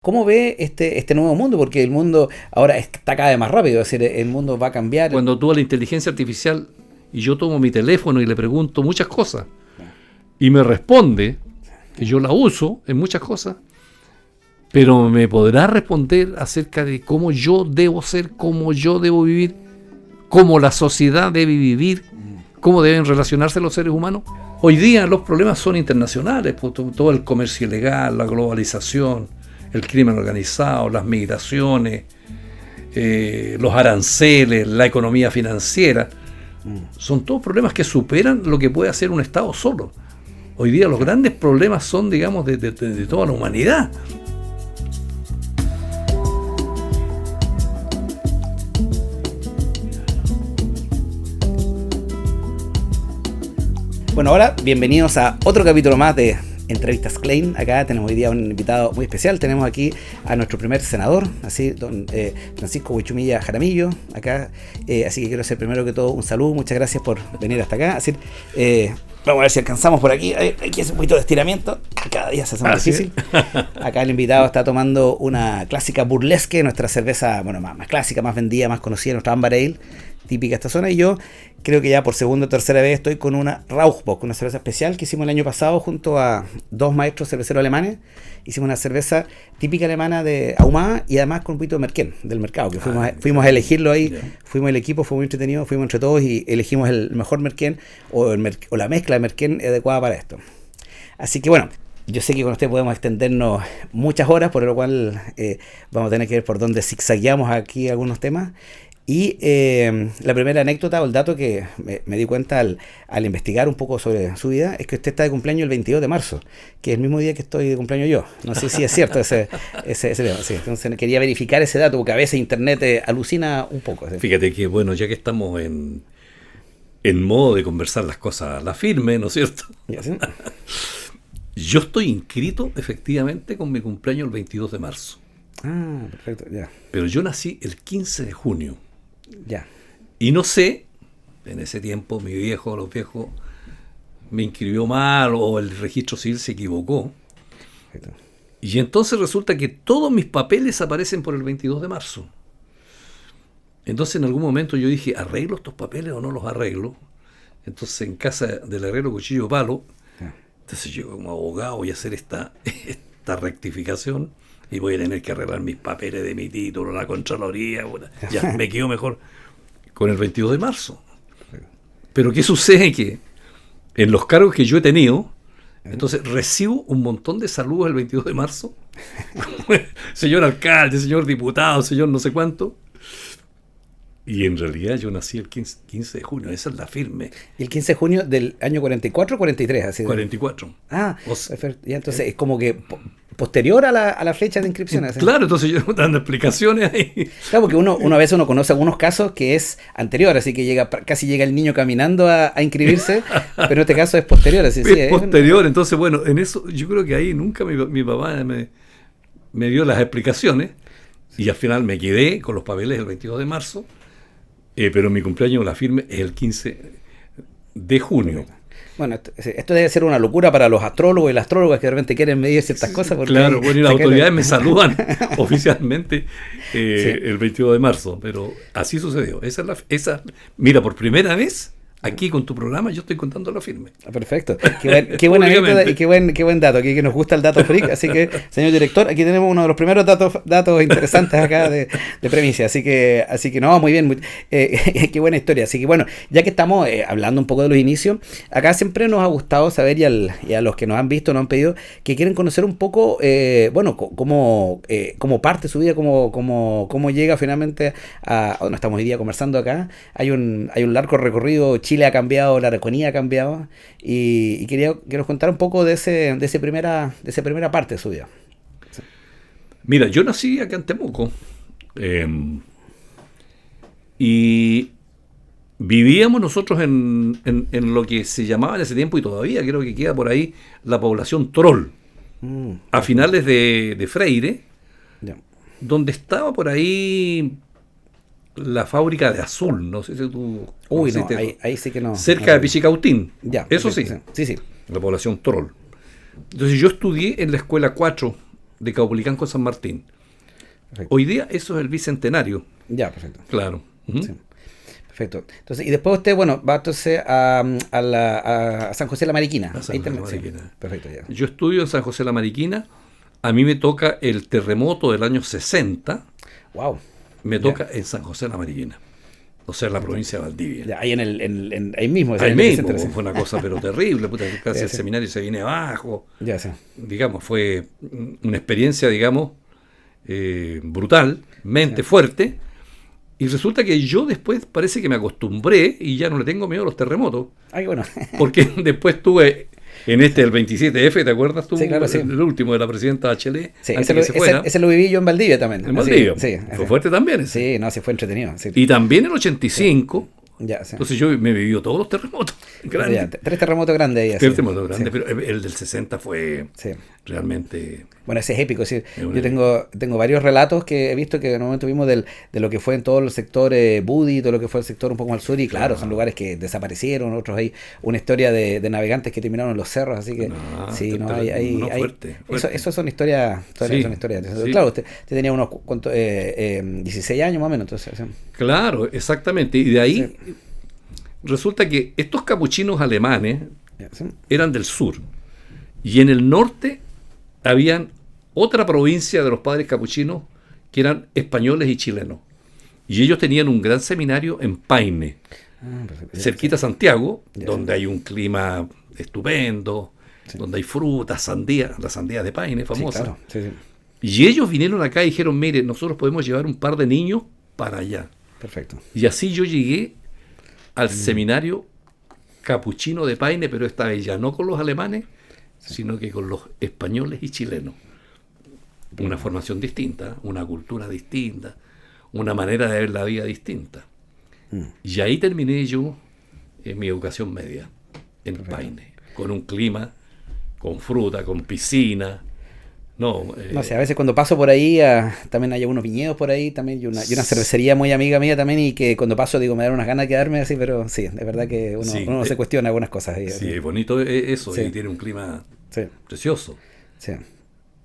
¿Cómo ve este nuevo mundo? Porque el mundo ahora está cada vez más rápido, es decir, el mundo va a cambiar. Cuando tú a la inteligencia artificial, y yo tomo mi teléfono y le pregunto muchas cosas, y me responde, que yo la uso en muchas cosas, pero me podrá responder acerca de cómo yo debo ser, cómo yo debo vivir, cómo la sociedad debe vivir, cómo deben relacionarse los seres humanos. Hoy día los problemas son internacionales, pues, todo el comercio ilegal, la globalización, el crimen organizado, las migraciones, los aranceles, la economía financiera. Son todos problemas que superan lo que puede hacer un Estado solo. Hoy día los grandes problemas son, digamos, de toda la humanidad. Bueno, ahora bienvenidos a otro capítulo más de Entrevistas Klein. Acá tenemos hoy día un invitado muy especial. Tenemos aquí a nuestro primer senador, así, don Francisco Huichumilla Jaramillo, acá. Así que quiero hacer primero que todo un saludo. Muchas gracias por venir hasta acá. Así, vamos a ver si alcanzamos por aquí. Aquí es un poquito de estiramiento. Cada día se hace más difícil. Acá el invitado está tomando una clásica burlesque, nuestra cerveza, bueno, más clásica, más vendida, más conocida, nuestra Amber Ale, típica de esta zona. Y yo creo que ya por segunda o tercera vez estoy con una Rauchbock, una cerveza especial que hicimos el año pasado junto a dos maestros cerveceros alemanes. Hicimos una cerveza típica alemana de ahumada y además con un poquito de merquén del mercado, que fuimos a elegirlo ahí. Fuimos el equipo, fue muy entretenido, fuimos entre todos y elegimos el mejor merquén o la mezcla de merquén adecuada para esto. Así que bueno, yo sé que con usted podemos extendernos muchas horas, por lo cual vamos a tener que ver por dónde zigzagueamos aquí algunos temas. Y la primera anécdota o el dato que me di cuenta al investigar un poco sobre su vida es que usted está de cumpleaños el 22 de marzo, que es el mismo día que estoy de cumpleaños yo. No sé si es cierto ese tema. Sí, entonces quería verificar ese dato porque a veces internet alucina un poco. ¿Sí? Fíjate que, bueno, ya que estamos en modo de conversar las cosas a la firme, ¿no es cierto? ¿Sí? Yo estoy inscrito efectivamente con mi cumpleaños el 22 de marzo. Ah, perfecto, ya. Pero yo nací el 15 de junio. Ya. Y no sé, en ese tiempo los viejos, me inscribió mal o el registro civil se equivocó. Perfecto. Y entonces resulta que todos mis papeles aparecen por el 22 de marzo. Entonces en algún momento yo dije, ¿arreglo estos papeles o no los arreglo? Entonces en casa del herrero Cuchillo Palo, entonces yo como abogado voy a hacer esta rectificación. Y voy a tener que arreglar mis papeles de mi título, la Contraloría. Ya, me quedo mejor con el 22 de marzo. Pero ¿qué sucede? Que en los cargos que yo he tenido, entonces recibo un montón de saludos el 22 de marzo. Señor alcalde, señor diputado, señor no sé cuánto. Y en realidad yo nací el 15 de junio, esa es la firme. ¿Y el 15 de junio del año 44 o 43? Así 44. Ah, ya, entonces es como que posterior a la fecha de inscripción. Claro, entonces yo dando explicaciones ahí. Claro, porque uno a veces conoce algunos casos que es anterior, así que casi llega el niño caminando a inscribirse, pero en este caso es posterior. Así, es posterior, entonces bueno, en eso yo creo que ahí nunca mi papá me dio las explicaciones y al final me quedé con los papeles el 22 de marzo. Pero mi cumpleaños, la firme, es el 15 de junio. Bueno, esto debe ser una locura para los astrólogos y las astrólogas que de repente quieren medir ciertas cosas. Claro, bueno, y las autoridades me saludan oficialmente el 22 de marzo, pero así sucedió. Mira, por primera vez, aquí con tu programa yo estoy contando la firme. Perfecto. Qué buena anécdota y qué buen dato. Aquí que nos gusta el dato freak. Así que, señor director, aquí tenemos uno de los primeros datos interesantes acá de premisa. Así que no, muy bien. Qué buena historia. Así que bueno, ya que estamos hablando un poco de los inicios, acá siempre nos ha gustado saber y a los que nos han visto, nos han pedido que quieren conocer un poco, cómo parte su vida, cómo llega finalmente a donde estamos hoy día conversando acá. Hay un largo recorrido. Chile ha cambiado, la Araucanía ha cambiado y quería que nos contara un poco de esa primera parte de su vida. Sí. Mira, yo nací acá en Temuco y vivíamos nosotros en lo que se llamaba en ese tiempo y todavía creo que queda por ahí la población Troll, a finales de Freire, donde estaba por ahí la fábrica de azul, no sé si tú... Uy, no, ahí sí que no. Cerca de Pichicautín. Ya, eso sí. Sí. La población Troll. Entonces yo estudié en la escuela 4 de Caupolicán con San Martín. Perfecto. Hoy día eso es el bicentenario. Ya, perfecto. Claro. Ujú. Sí. Perfecto. Entonces, y después usted, bueno, va entonces a San José de la Mariquina. A San Ahí José de la también, sí. Mariquina. Perfecto, ya. Yo estudio en San José de la Mariquina. A mí me toca el terremoto del año 60. Wow. Me Ya. toca en San José de la Mariquina. O sea, en la provincia de Valdivia. Ya, ahí ahí mismo. Ahí en el mismo, centro, sí. fue una cosa pero terrible. Puta, casi Sí, el sí. seminario se viene abajo. Ya, sí. Digamos, fue una experiencia, digamos, brutalmente fuerte. Y resulta que yo después parece que me acostumbré y ya no le tengo miedo a los terremotos. Ah, qué bueno. Porque después tuve en el 27F, ¿te acuerdas tú? Sí, claro, sí. El último de la presidenta Bachelet, Sí, antes ese, que se fuera. ese lo viví yo en Valdivia también. En Valdivia. Sí, Fue fuerte también ese. Sí, no, sí fue entretenido. Sí. Y también en el 85. Ya, sí. Entonces yo me he vivido todos los terremotos grandes. Ya, 3 terremotos grandes ahí. así. Tres terremotos grandes, Sí, pero el del 60 fue sí. realmente... Bueno, ese es épico. Sí. una- Yo tengo varios relatos que he visto que en un momento vimos de lo que fue en todo el sector Budi, todo lo que fue el sector un poco al sur, y claro, son lugares que desaparecieron, otros hay una historia de navegantes que terminaron en los cerros, así que No, sí, no, fuerte. Eso son historias, Sí, son historias. sí. Claro, usted tenía unos 16 años más o menos, entonces. Sí. Claro, exactamente. Y de ahí resulta que estos capuchinos alemanes Ya, sí. eran del sur. Y en el norte habían otra provincia de los padres capuchinos que eran españoles y chilenos. Y ellos tenían un gran seminario en Paine, Ah, perfecto. Ya, cerquita a Santiago, Ya, donde hay un clima estupendo, donde hay frutas, sandía, la sandía de Paine, sí, famosa. claro. Sí, sí. Y ellos vinieron acá y dijeron, mire, nosotros podemos llevar un par de niños para allá. Perfecto. Y así yo llegué al seminario capuchino de Paine, pero esta vez ya no con los alemanes, sino que con los españoles y chilenos. Una formación distinta, una cultura distinta, una manera de ver la vida distinta. Y ahí terminé yo mi educación media, en Paine, con un clima, con fruta, con piscina. No sé, a veces cuando paso por ahí, también hay unos viñedos por ahí, también y una cervecería muy amiga mía también, y que cuando paso digo, me dan unas ganas de quedarme así, pero sí, es verdad que uno se cuestiona algunas cosas ahí. Sí, es bonito eso, Sí. y tiene un clima Sí, precioso. sí,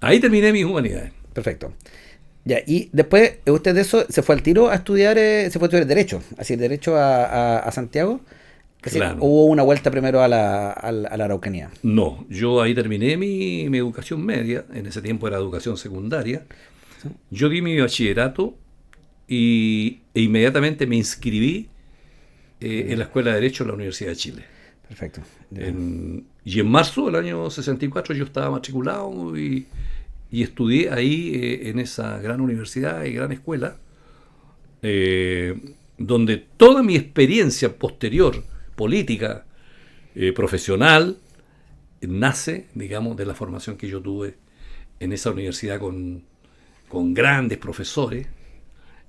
Ahí terminé mis humanidades. perfecto. Ya, y después usted de eso se fue al tiro a estudiar, se fue a estudiar Derecho, así, Derecho a Santiago. Es decir, Claro. hubo una vuelta primero a la Araucanía. No, yo ahí terminé mi educación media, en ese tiempo era educación secundaria. Yo di mi bachillerato e inmediatamente me inscribí en la Escuela de Derecho de la Universidad de Chile. Perfecto. Ya. Y en marzo del año 64 yo estaba matriculado y estudié ahí en esa gran universidad y gran escuela, donde toda mi experiencia posterior, política, profesional, nace, digamos, de la formación que yo tuve en esa universidad con grandes profesores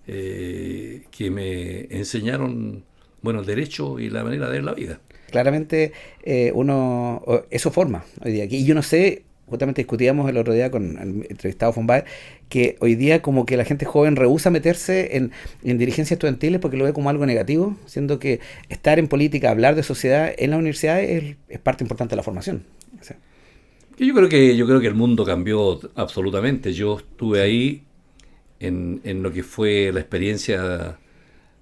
que me enseñaron, bueno, el derecho y la manera de ver la vida. Claramente eso forma hoy día. Y yo no sé, justamente discutíamos el otro día con el entrevistado von Baer, que hoy día como que la gente joven rehúsa meterse en dirigencias estudiantiles porque lo ve como algo negativo, siendo que estar en política, hablar de sociedad en la universidad es parte importante de la formación. O sea, Yo creo que el mundo cambió absolutamente. Yo estuve ahí en lo que fue la experiencia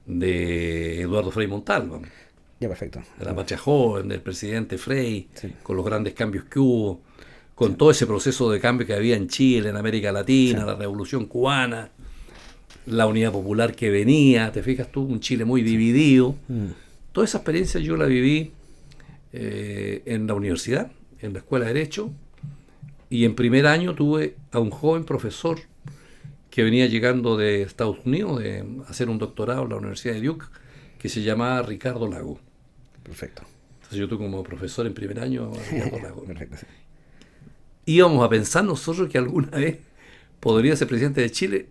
de Eduardo Frei Montalva, ya, perfecto. de la patria joven, del presidente Frei, Sí. con los grandes cambios que hubo, con todo ese proceso de cambio que había en Chile, en América Latina, Sí. la Revolución Cubana, la Unidad Popular que venía, te fijas tú, un Chile muy dividido. Toda esa experiencia yo la viví en la universidad, en la Escuela de Derecho, y en primer año tuve a un joven profesor que venía llegando de Estados Unidos de hacer un doctorado en la Universidad de Duke, que se llamaba Ricardo Lago. Perfecto. Entonces yo tuve como profesor en primer año a Ricardo Lago. Perfecto, sí. Íbamos a pensar nosotros que alguna vez podría ser presidente de Chile.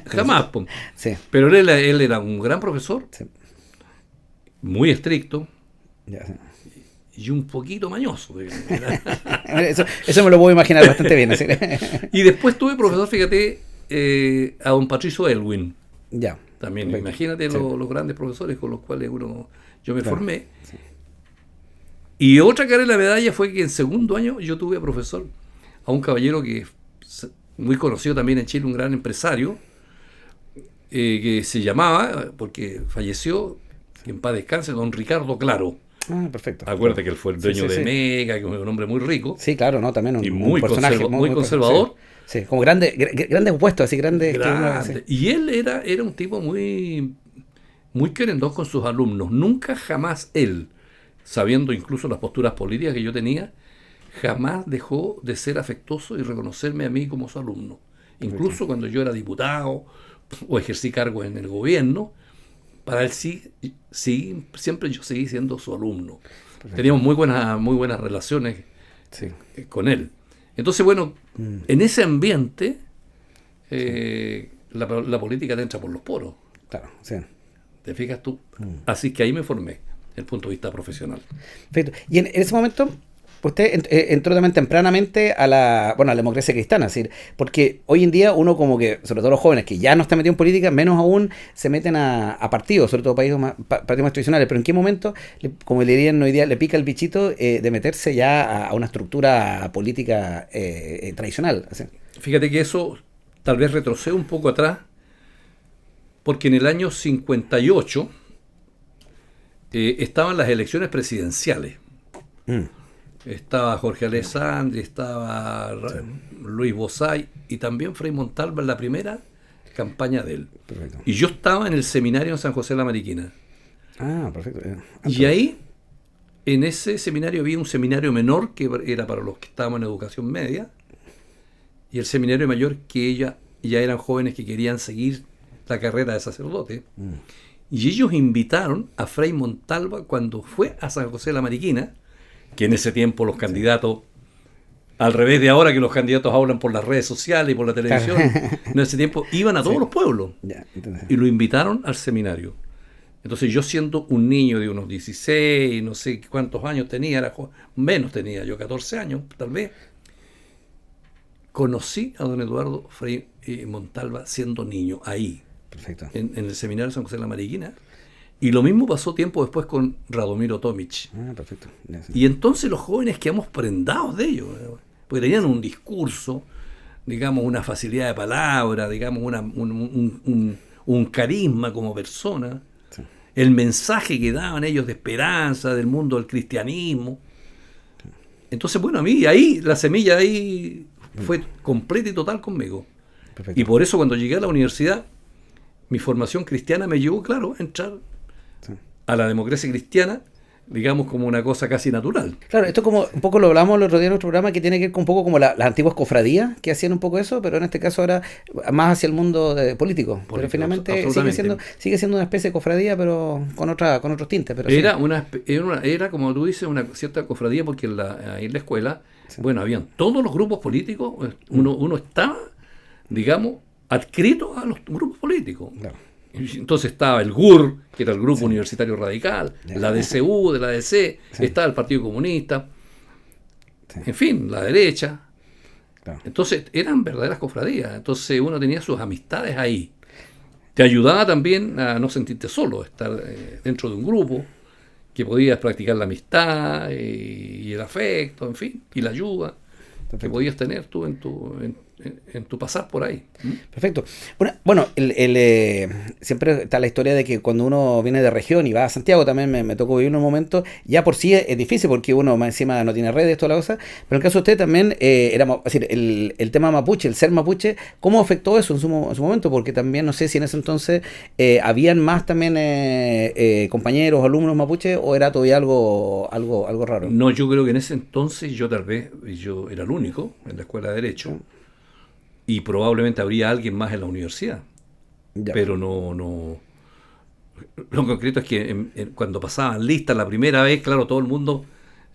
Jamás. Po. Sí, Pero él era un gran profesor, sí. muy estricto Ya, sí. y un poquito mañoso. Eso me lo puedo imaginar bastante bien. Así. Y después tuve profesor, fíjate, a don Patricio Elwin. Ya. También, Perfecto. imagínate Sí. los grandes profesores con los cuales yo me Claro. formé. Y otra cara de la medalla fue que en segundo año yo tuve a profesor a un caballero que muy conocido también en Chile, un gran empresario, que se llamaba, porque falleció, que en paz descanse, don Ricardo Claro. Ah, perfecto. Acuérdate que él fue el dueño de sí. Mega, que es un hombre muy rico. Sí, claro, ¿no? También Y un muy, personaje muy conservador. Sí, como grandes puestos, así grandes. Grande. Y él era un tipo muy, muy querendón con sus alumnos. Nunca jamás él, sabiendo incluso las posturas políticas que yo tenía, jamás dejó de ser afectuoso y reconocerme a mí como su alumno. Incluso cuando yo era diputado o ejercí cargo en el gobierno, para él siempre yo seguí siendo su alumno. Perfecto. Teníamos muy buenas relaciones con él. Entonces, bueno, en ese ambiente la política te entra por los poros. Claro, sí. ¿Te fijas tú? Así que ahí me formé, desde el punto de vista profesional. Perfecto. Y en ese momento, usted entró también tempranamente a la democracia cristiana, es decir, porque hoy en día uno como que, sobre todo los jóvenes que ya no están metidos en política, menos aún se meten a partidos, sobre todo partidos más tradicionales, pero ¿en qué momento, como le dirían hoy día, le pica el bichito de meterse ya a una estructura política tradicional? Así. Fíjate que eso tal vez retrocede un poco atrás, porque en el año 58 estaban las elecciones presidenciales. Estaba Jorge Alessandri, estaba Luis Bozay y también Frei Montalva en la primera campaña de él. Perfecto. Y yo estaba en el seminario en San José de la Mariquina. Ah, perfecto. Y ahí, en ese seminario había un seminario menor que era para los que estábamos en educación media y el seminario mayor que ya eran jóvenes que querían seguir la carrera de sacerdote. Y ellos invitaron a Frei Montalva cuando fue a San José de la Mariquina, que en ese tiempo los candidatos, al revés de ahora que los candidatos hablan por las redes sociales y por la televisión, en ese tiempo iban a todos los pueblos y lo invitaron al seminario. Entonces yo siendo un niño de unos 16, no sé cuántos años tenía, menos tenía yo, 14 años tal vez, conocí a don Eduardo Frei Montalva siendo niño ahí. Perfecto. En el seminario de San José de la Mariquina. Y lo mismo pasó tiempo después con Radomiro Tomic. Ah, perfecto. Y entonces los jóvenes quedamos prendados de ellos, porque tenían un discurso, digamos, una facilidad de palabra, digamos, un carisma como persona, el mensaje que daban ellos de esperanza, del mundo del cristianismo. Entonces, bueno, a mí ahí, la semilla ahí fue completa y total conmigo. Perfecto. Y por eso cuando llegué a la universidad, mi formación cristiana me llevó, claro, a entrar a la democracia cristiana, digamos, como una cosa casi natural. Claro, esto como un poco lo hablamos el otro día en nuestro programa, que tiene que ver con un poco como las antiguas cofradías que hacían un poco eso, pero en este caso ahora más hacia el mundo político. Pero finalmente sigue siendo una especie de cofradía, pero con otros tintes. Pero era, como tú dices, una cierta cofradía, porque ahí en la escuela, bueno, habían todos los grupos políticos, uno estaba, digamos, adscrito a los grupos políticos. Claro. Entonces estaba el GUR, que era el Grupo Universitario Radical, la DCU, de la DC, estaba el Partido Comunista, en fin, la derecha. Claro. Entonces eran verdaderas cofradías. Entonces uno tenía sus amistades ahí. Te ayudaba también a no sentirte solo, estar dentro de un grupo que podías practicar la amistad y el afecto, en fin, y la ayuda que podías tener tú en tu pasar por ahí. Perfecto. Bueno, siempre está la historia de que cuando uno viene de región y va a Santiago, también me tocó vivir en un momento, ya por sí es difícil porque uno más encima no tiene redes, toda la cosa, pero en el caso de usted también, el tema mapuche, el ser mapuche, ¿cómo afectó eso en su momento? Porque también no sé si en ese entonces habían más también compañeros, alumnos mapuche, o era todavía algo raro. No, yo creo que en ese entonces yo era el único en la escuela de Derecho. Y probablemente habría alguien más en la universidad. Ya. Pero no. Lo concreto es que cuando pasaban listas la primera vez, claro, todo el mundo,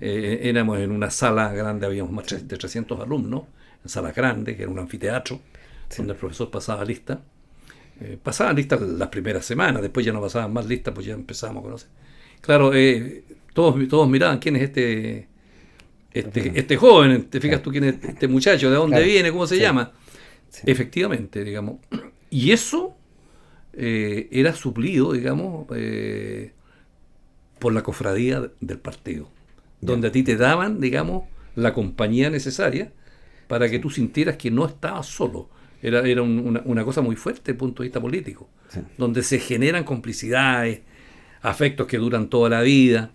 éramos en una sala grande, habíamos más de 300 alumnos, en sala grande, que era un anfiteatro, donde el profesor pasaba lista. Pasaban listas las primeras semanas, después ya no pasaban más listas, pues ya empezábamos a conocer. Claro, todos miraban quién es este joven, te fijas tú quién es este muchacho, de dónde viene, cómo se llama. Sí. Efectivamente, digamos. Y eso era suplido, digamos, por la cofradía del partido, donde a ti te daban, digamos, la compañía necesaria para que tú sintieras que no estabas solo. Era una cosa muy fuerte desde el punto de vista político, Sí. donde se generan complicidades, afectos que duran toda la vida.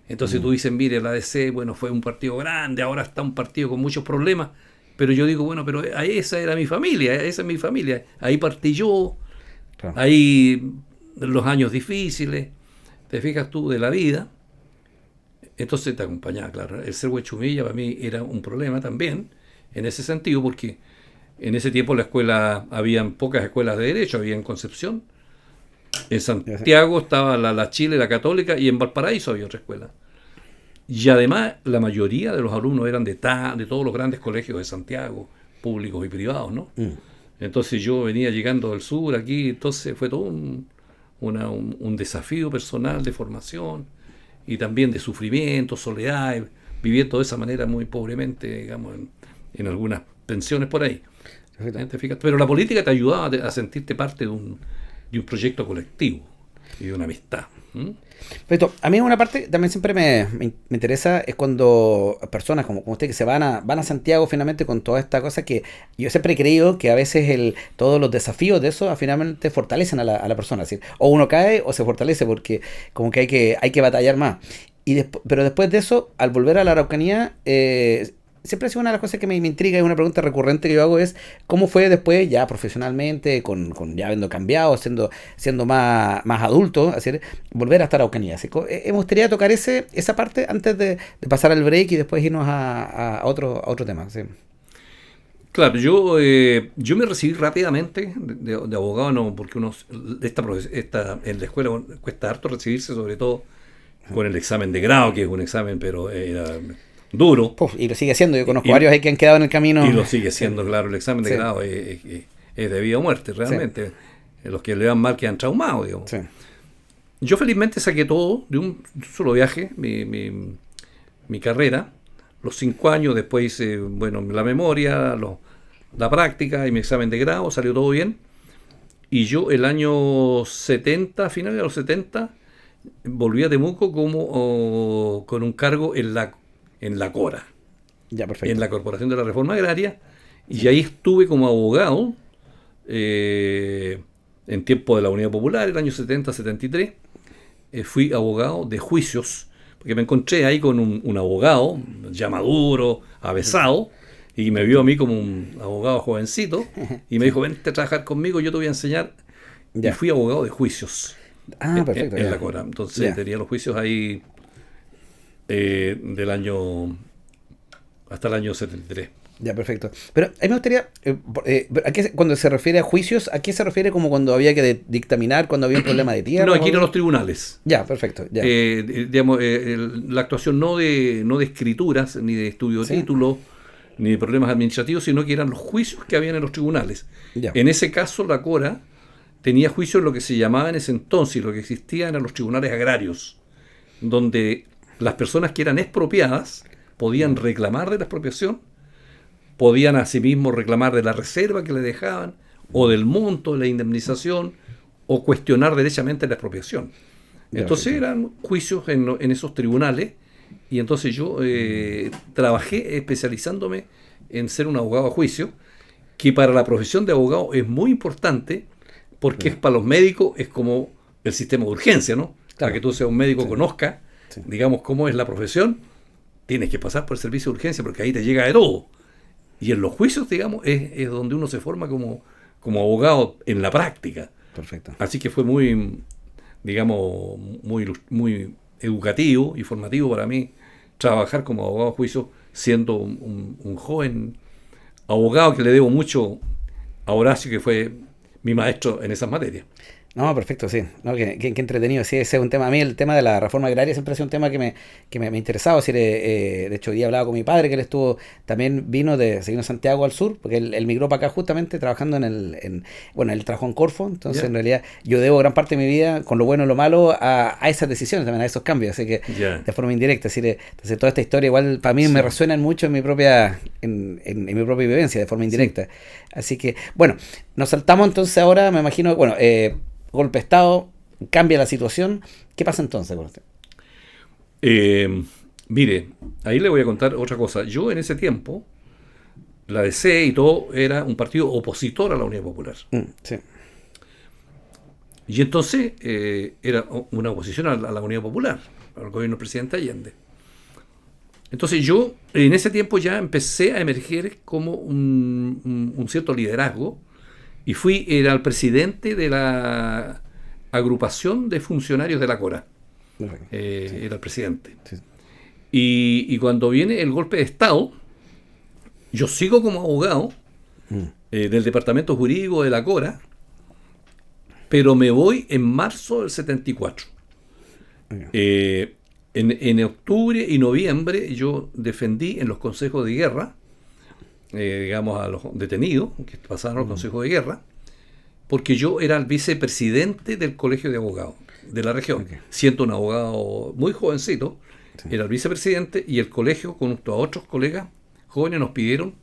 Entonces tú dices, mire, la ADC, bueno, fue un partido grande, ahora está un partido con muchos problemas, pero yo digo, bueno, pero esa era mi familia, esa es mi familia, ahí partí yo, Claro. ahí los años difíciles, te fijas tú, de la vida. Entonces te acompañaba, claro. El ser Huechumilla para mí era un problema también, en ese sentido, porque en ese tiempo la escuela, habían pocas escuelas de derecho, había en Concepción, en Santiago estaba la Chile, la Católica, y en Valparaíso había otra escuela. Y además la mayoría de los alumnos eran de todos los grandes colegios de Santiago, públicos y privados, ¿no? Entonces yo venía llegando del sur aquí, entonces fue todo un desafío personal de formación y también de sufrimiento, soledad, viviendo de esa manera muy pobremente, digamos, en algunas pensiones por ahí. ¿Te fijas? Pero la política te ayudaba a sentirte parte de un proyecto colectivo y de una amistad. Pero a mí una parte también siempre me interesa es cuando personas como usted que se van a Santiago finalmente con toda esta cosa que yo siempre he creído que a veces todos los desafíos de eso finalmente fortalecen a la persona, es decir, o uno cae o se fortalece porque como que hay que batallar más. Pero después de eso, al volver a la Araucanía, siempre ha sido una de las cosas que me intriga y una pregunta recurrente que yo hago es ¿cómo fue después ya profesionalmente, con ya habiendo cambiado, siendo más adulto, así, volver a estar Araucanía? Así, me gustaría tocar esa parte antes de pasar al break y después irnos a otro tema. ¿Sí? Claro, yo me recibí rápidamente de abogado, no, porque en la escuela cuesta harto recibirse, sobre todo con el examen de grado, que es un examen, pero era duro. Y lo sigue siendo, yo conozco varios ahí que han quedado en el camino. Y lo sigue siendo, claro, el examen de grado es de vida o muerte, realmente. Sí. Los que le dan mal quedan traumados, digamos. Sí. Yo felizmente saqué todo de un solo viaje, mi carrera, los 5 años, después hice, la memoria, la práctica y mi examen de grado, salió todo bien. Y yo el año 70, finales de los 70, volví a Temuco con un cargo en la CORA, ya, perfecto, en la Corporación de la Reforma Agraria, y ahí estuve como abogado en tiempo de la Unidad Popular, el año 70-73, fui abogado de juicios, porque me encontré ahí con un abogado ya maduro, avesado, y me vio a mí como un abogado jovencito, y me dijo, vente a trabajar conmigo, yo te voy a enseñar, y fui abogado de juicios. Perfecto, en la CORA. Entonces tenía los juicios ahí del año hasta el año 73. Ya, perfecto. Pero a mí me gustaría, cuando se refiere a juicios, ¿a qué se refiere como cuando había que dictaminar, cuando había un problema de tierra? No, aquí eran los tribunales. Ya, perfecto. Ya. Digamos, la actuación no de escrituras, ni de estudio de títulos, ni de problemas administrativos, sino que eran los juicios que habían en los tribunales. Ya. En ese caso, la CORA tenía juicios en lo que se llamaba en ese entonces, lo que existía eran los tribunales agrarios, donde las personas que eran expropiadas podían reclamar de la expropiación, podían asimismo reclamar de la reserva que le dejaban, o del monto de la indemnización, o cuestionar derechamente la expropiación. Entonces eran juicios en esos tribunales, y entonces yo trabajé especializándome en ser un abogado a juicio, que para la profesión de abogado es muy importante, porque es para los médicos, es como el sistema de urgencia, ¿no? Para que tú seas un médico, conozca, digamos, cómo es la profesión, tienes que pasar por el servicio de urgencia, porque ahí te llega de todo. Y en los juicios, digamos, es donde uno se forma como abogado en la práctica. Perfecto. Así que fue muy, digamos, muy educativo y formativo para mí trabajar como abogado de juicio, siendo un joven abogado que le debo mucho a Horacio, que fue mi maestro en esas materias. No, perfecto, sí. No, qué entretenido. Sí, ese es un tema. A mí el tema de la reforma agraria siempre ha sido un tema que me interesaba. De hecho, hoy día hablaba con mi padre, que él también vino de Santiago al sur, porque él migró para acá justamente trabajando él trabajó en Corfo. Entonces, en realidad, yo debo gran parte de mi vida, con lo bueno y lo malo, a esas decisiones, también a esos cambios. Así que, de forma indirecta. Entonces, toda esta historia igual para mí me resuena mucho en mi propia vivencia, de forma indirecta. Así que, bueno, nos saltamos entonces ahora, me imagino, golpe de Estado, cambia la situación. ¿Qué pasa entonces con usted? Mire, ahí le voy a contar otra cosa. Yo en ese tiempo la DC y todo era un partido opositor a la Unidad Popular. Sí. Y entonces era una oposición a la Unidad Popular, al gobierno del presidente Allende. Entonces yo en ese tiempo ya empecé a emerger como un cierto liderazgo y era el presidente de la agrupación de funcionarios de la Cora. Sí. Era el presidente. Sí. Y cuando viene el golpe de Estado, yo sigo como abogado del departamento jurídico de la Cora, pero me voy en marzo del 74. Okay. En octubre y noviembre yo defendí en los consejos de guerra, digamos, a los detenidos que pasaron a los consejos de guerra, porque yo era el vicepresidente del colegio de abogados de la región. Okay. Siendo un abogado muy jovencito, sí, era el vicepresidente, y el colegio, junto a otros colegas jóvenes, nos pidieron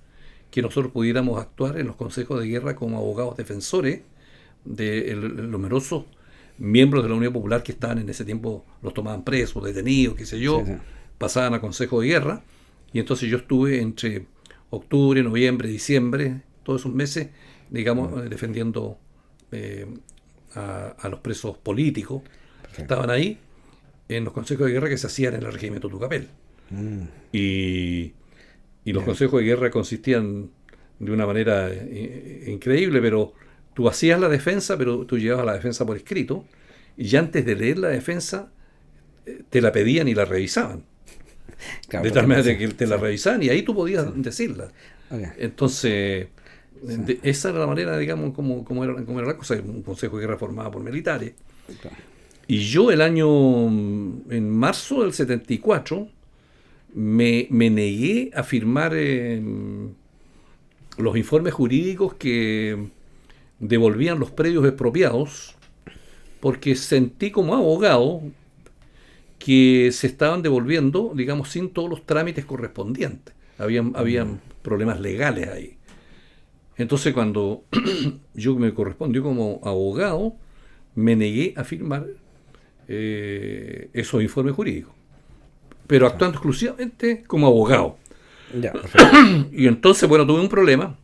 que nosotros pudiéramos actuar en los consejos de guerra como abogados defensores de los numerosos miembros de la Unión Popular que estaban en ese tiempo, los tomaban presos, detenidos, qué sé yo, sí. Pasaban a consejo de guerra, y entonces yo estuve entre octubre, noviembre, diciembre, todos esos meses, digamos, defendiendo a los presos políticos. Perfecto. Que estaban ahí en los consejos de guerra que se hacían en el regimiento Tucapel. Y los consejos de guerra consistían de una manera increíble, pero tú hacías la defensa, pero tú llevabas la defensa por escrito, y ya antes de leer la defensa te la pedían y la revisaban. Claro, de tal manera que te la revisaban y ahí tú podías decirla. Okay. Entonces, esa era la manera, digamos, como era la cosa. Un consejo de guerra formado por militares. Okay. Y yo en marzo del 74, me negué a firmar los informes jurídicos que devolvían los predios expropiados, porque sentí como abogado que se estaban devolviendo, digamos, sin todos los trámites correspondientes. Habían problemas legales ahí. Entonces, cuando yo me correspondió como abogado, me negué a firmar esos informes jurídicos, pero actuando exclusivamente como abogado. Ya, y entonces, bueno, tuve un problema,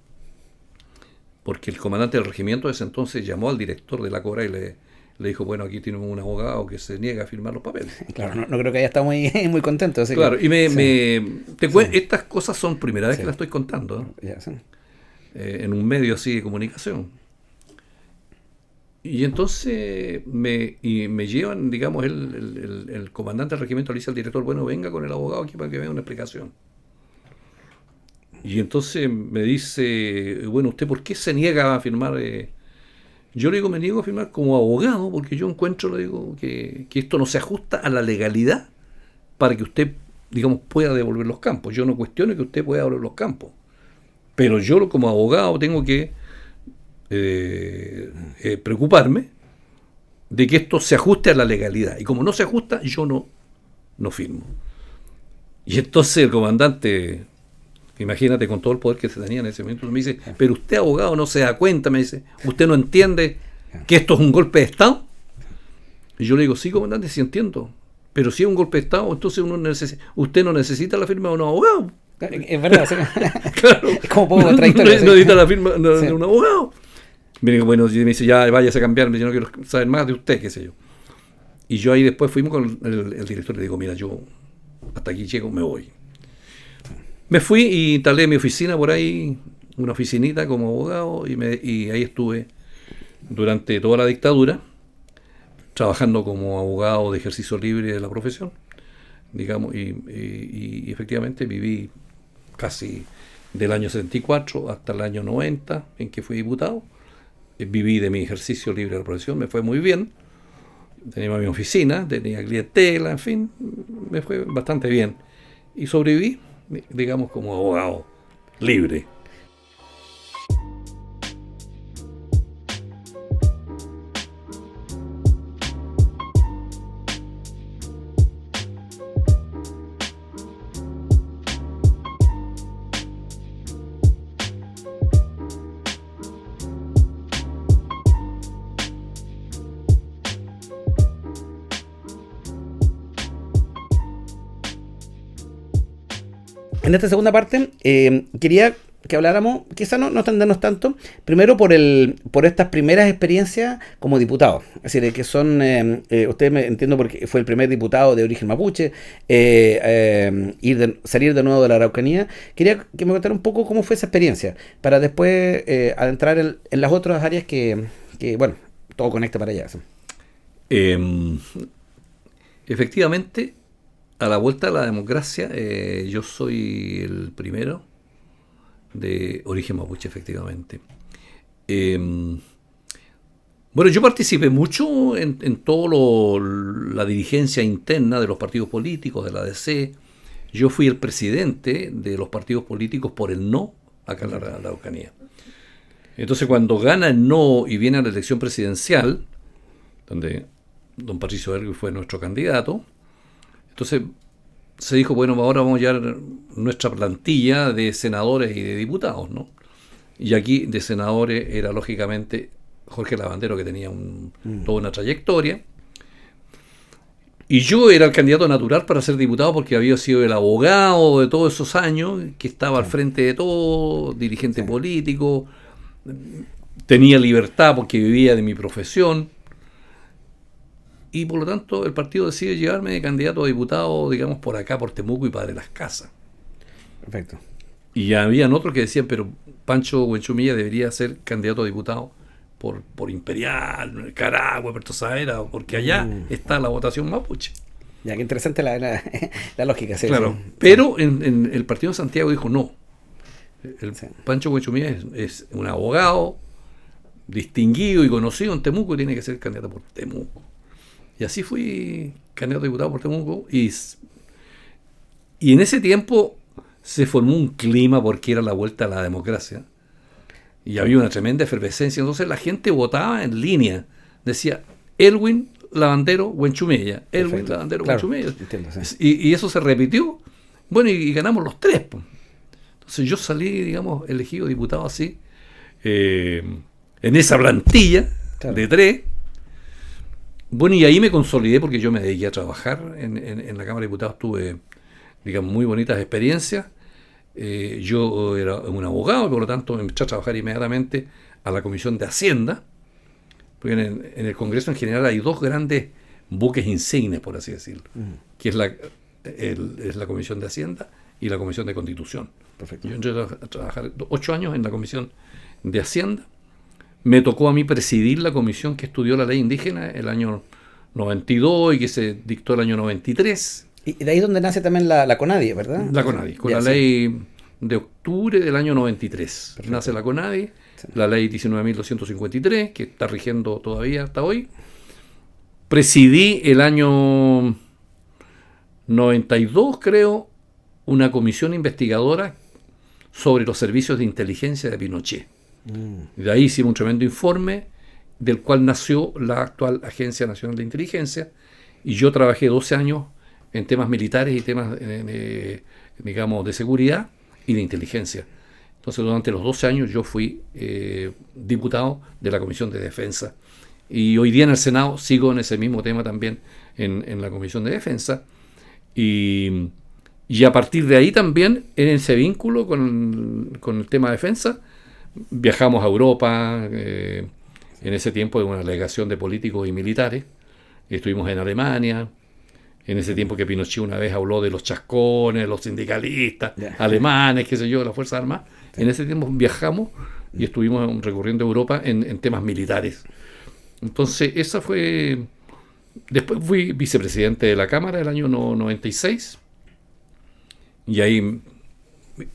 porque el comandante del regimiento de ese entonces llamó al director de la Cora y le dijo, bueno, aquí tiene un abogado que se niega a firmar los papeles. Claro, no creo que haya estado muy contento. Así claro, que, y estas cosas son primera vez que las estoy contando, ¿no? Ya, sí. En un medio así de comunicación. Y entonces me llevan, digamos, el comandante del regimiento le dice al director, bueno, venga con el abogado aquí para que vea una explicación. Y entonces me dice, bueno, ¿usted por qué se niega a firmar? Yo le digo, me niego a firmar como abogado porque yo encuentro, le digo, que esto no se ajusta a la legalidad para que usted, digamos, pueda devolver los campos. Yo no cuestiono que usted pueda devolver los campos, pero yo como abogado tengo que preocuparme de que esto se ajuste a la legalidad. Y como no se ajusta, yo no firmo. Y entonces el comandante, imagínate, con todo el poder que se tenía en ese momento, me dice, pero usted, abogado, no se da cuenta, me dice, ¿usted no entiende que esto es un golpe de Estado? Y yo le digo, sí, comandante, sí entiendo, pero si es un golpe de Estado, entonces usted no necesita la firma de un abogado. Es verdad, ¿sí? Claro. Es como poco contradictorio. No necesita la firma de un abogado. Me dice, ya váyase a cambiarme, yo no quiero saber más de usted, qué sé yo. Y yo ahí después fuimos con el director y le digo, mira, yo hasta aquí llego, me voy. Me fui y instalé mi oficina por ahí, una oficinita como abogado, y ahí estuve durante toda la dictadura, trabajando como abogado de ejercicio libre de la profesión, digamos, y efectivamente viví casi del año 74 hasta el año 90, en que fui diputado. Viví de mi ejercicio libre de la profesión, me fue muy bien, tenía mi oficina, tenía clientela, en fin, me fue bastante bien. Y sobreviví, digamos, como abogado libre. En esta segunda parte quería que habláramos, quizás no extendernos tanto, primero por estas primeras experiencias como diputado. Es decir, que son, usted me entiendo porque fue el primer diputado de origen mapuche, salir de nuevo de la Araucanía. Quería que me contara un poco cómo fue esa experiencia, para después adentrar en las otras áreas que, bueno, todo conecta para allá. ¿Sí? Efectivamente, a la vuelta a la democracia, yo soy el primero de origen mapuche, efectivamente. Bueno, yo participé mucho en todo la dirigencia interna de los partidos políticos, de la ADC. Yo fui el presidente de los partidos políticos por el no acá en la Araucanía. Entonces, cuando gana el no y viene a la elección presidencial, donde don Patricio Elwin fue nuestro candidato, entonces se dijo, bueno, ahora vamos a llevar nuestra plantilla de senadores y de diputados, ¿no? Y aquí de senadores era lógicamente Jorge Lavandero, que tenía toda una trayectoria. Y yo era el candidato natural para ser diputado porque había sido el abogado de todos esos años, que estaba al frente de todo, dirigente político, tenía libertad porque vivía de mi profesión. Y por lo tanto el partido decide llevarme de candidato a diputado, digamos, por acá, por Temuco y Padre Las Casas. Perfecto. Y habían otros que decían, pero Pancho Huenchumilla debería ser candidato a diputado por Imperial, Caragua, Puerto Saavedra, porque allá está la votación mapuche. Ya, qué interesante la lógica. Sí, claro, sí. Pero en el partido de Santiago dijo no. Pancho Huenchumilla es un abogado distinguido y conocido en Temuco y tiene que ser candidato por Temuco. Y así fui candidato a diputado por Temuco. Y en ese tiempo se formó un clima porque era la vuelta a la democracia. Y había una tremenda efervescencia. Entonces la gente votaba en línea. Decía, Elwin, Lavandero, Huenchumilla. Elwin, Lavandero, claro, Huenchumilla. Entiendo, sí. Y eso se repitió. Bueno, y ganamos los tres. Pues. Entonces yo salí, digamos, elegido diputado así. En esa plantilla, claro, de tres. Bueno, y ahí me consolidé porque yo me dediqué a trabajar en la Cámara de Diputados. Tuve, digamos, muy bonitas experiencias. Yo era un abogado, por lo tanto me empecé a trabajar inmediatamente a la Comisión de Hacienda, porque en el Congreso en general hay dos grandes buques insignes, por así decirlo, que es la Comisión de Hacienda y la Comisión de Constitución. Perfecto. Yo entré a trabajar 8 años en la Comisión de Hacienda. Me tocó a mí presidir la comisión que estudió la ley indígena el año 92 y que se dictó el año 93. Y de ahí es donde nace también la CONADIE, ¿verdad? La CONADIE, con la ley de octubre del año 93. Perfecto. Nace la CONADIE, sí, la ley 19.253, que está rigiendo todavía hasta hoy. Presidí el año 92, creo, una comisión investigadora sobre los servicios de inteligencia de Pinochet. Y de ahí hicimos un tremendo informe del cual nació la actual Agencia Nacional de Inteligencia, y yo trabajé 12 años en temas militares y temas, digamos, de seguridad y de inteligencia. Entonces, durante los 12 años yo fui diputado de la Comisión de Defensa. Y hoy día en el Senado sigo en ese mismo tema también en la Comisión de Defensa. Y a partir de ahí también, en ese vínculo con el tema de defensa, viajamos a Europa, en ese tiempo de una delegación de políticos y militares. Estuvimos en Alemania, en ese tiempo que Pinochet una vez habló de los chascones, los sindicalistas, alemanes, qué sé yo, de las Fuerzas Armadas. Sí. En ese tiempo viajamos y estuvimos recorriendo Europa en temas militares. Entonces, esa fue... Después fui vicepresidente de la Cámara el año 96, y ahí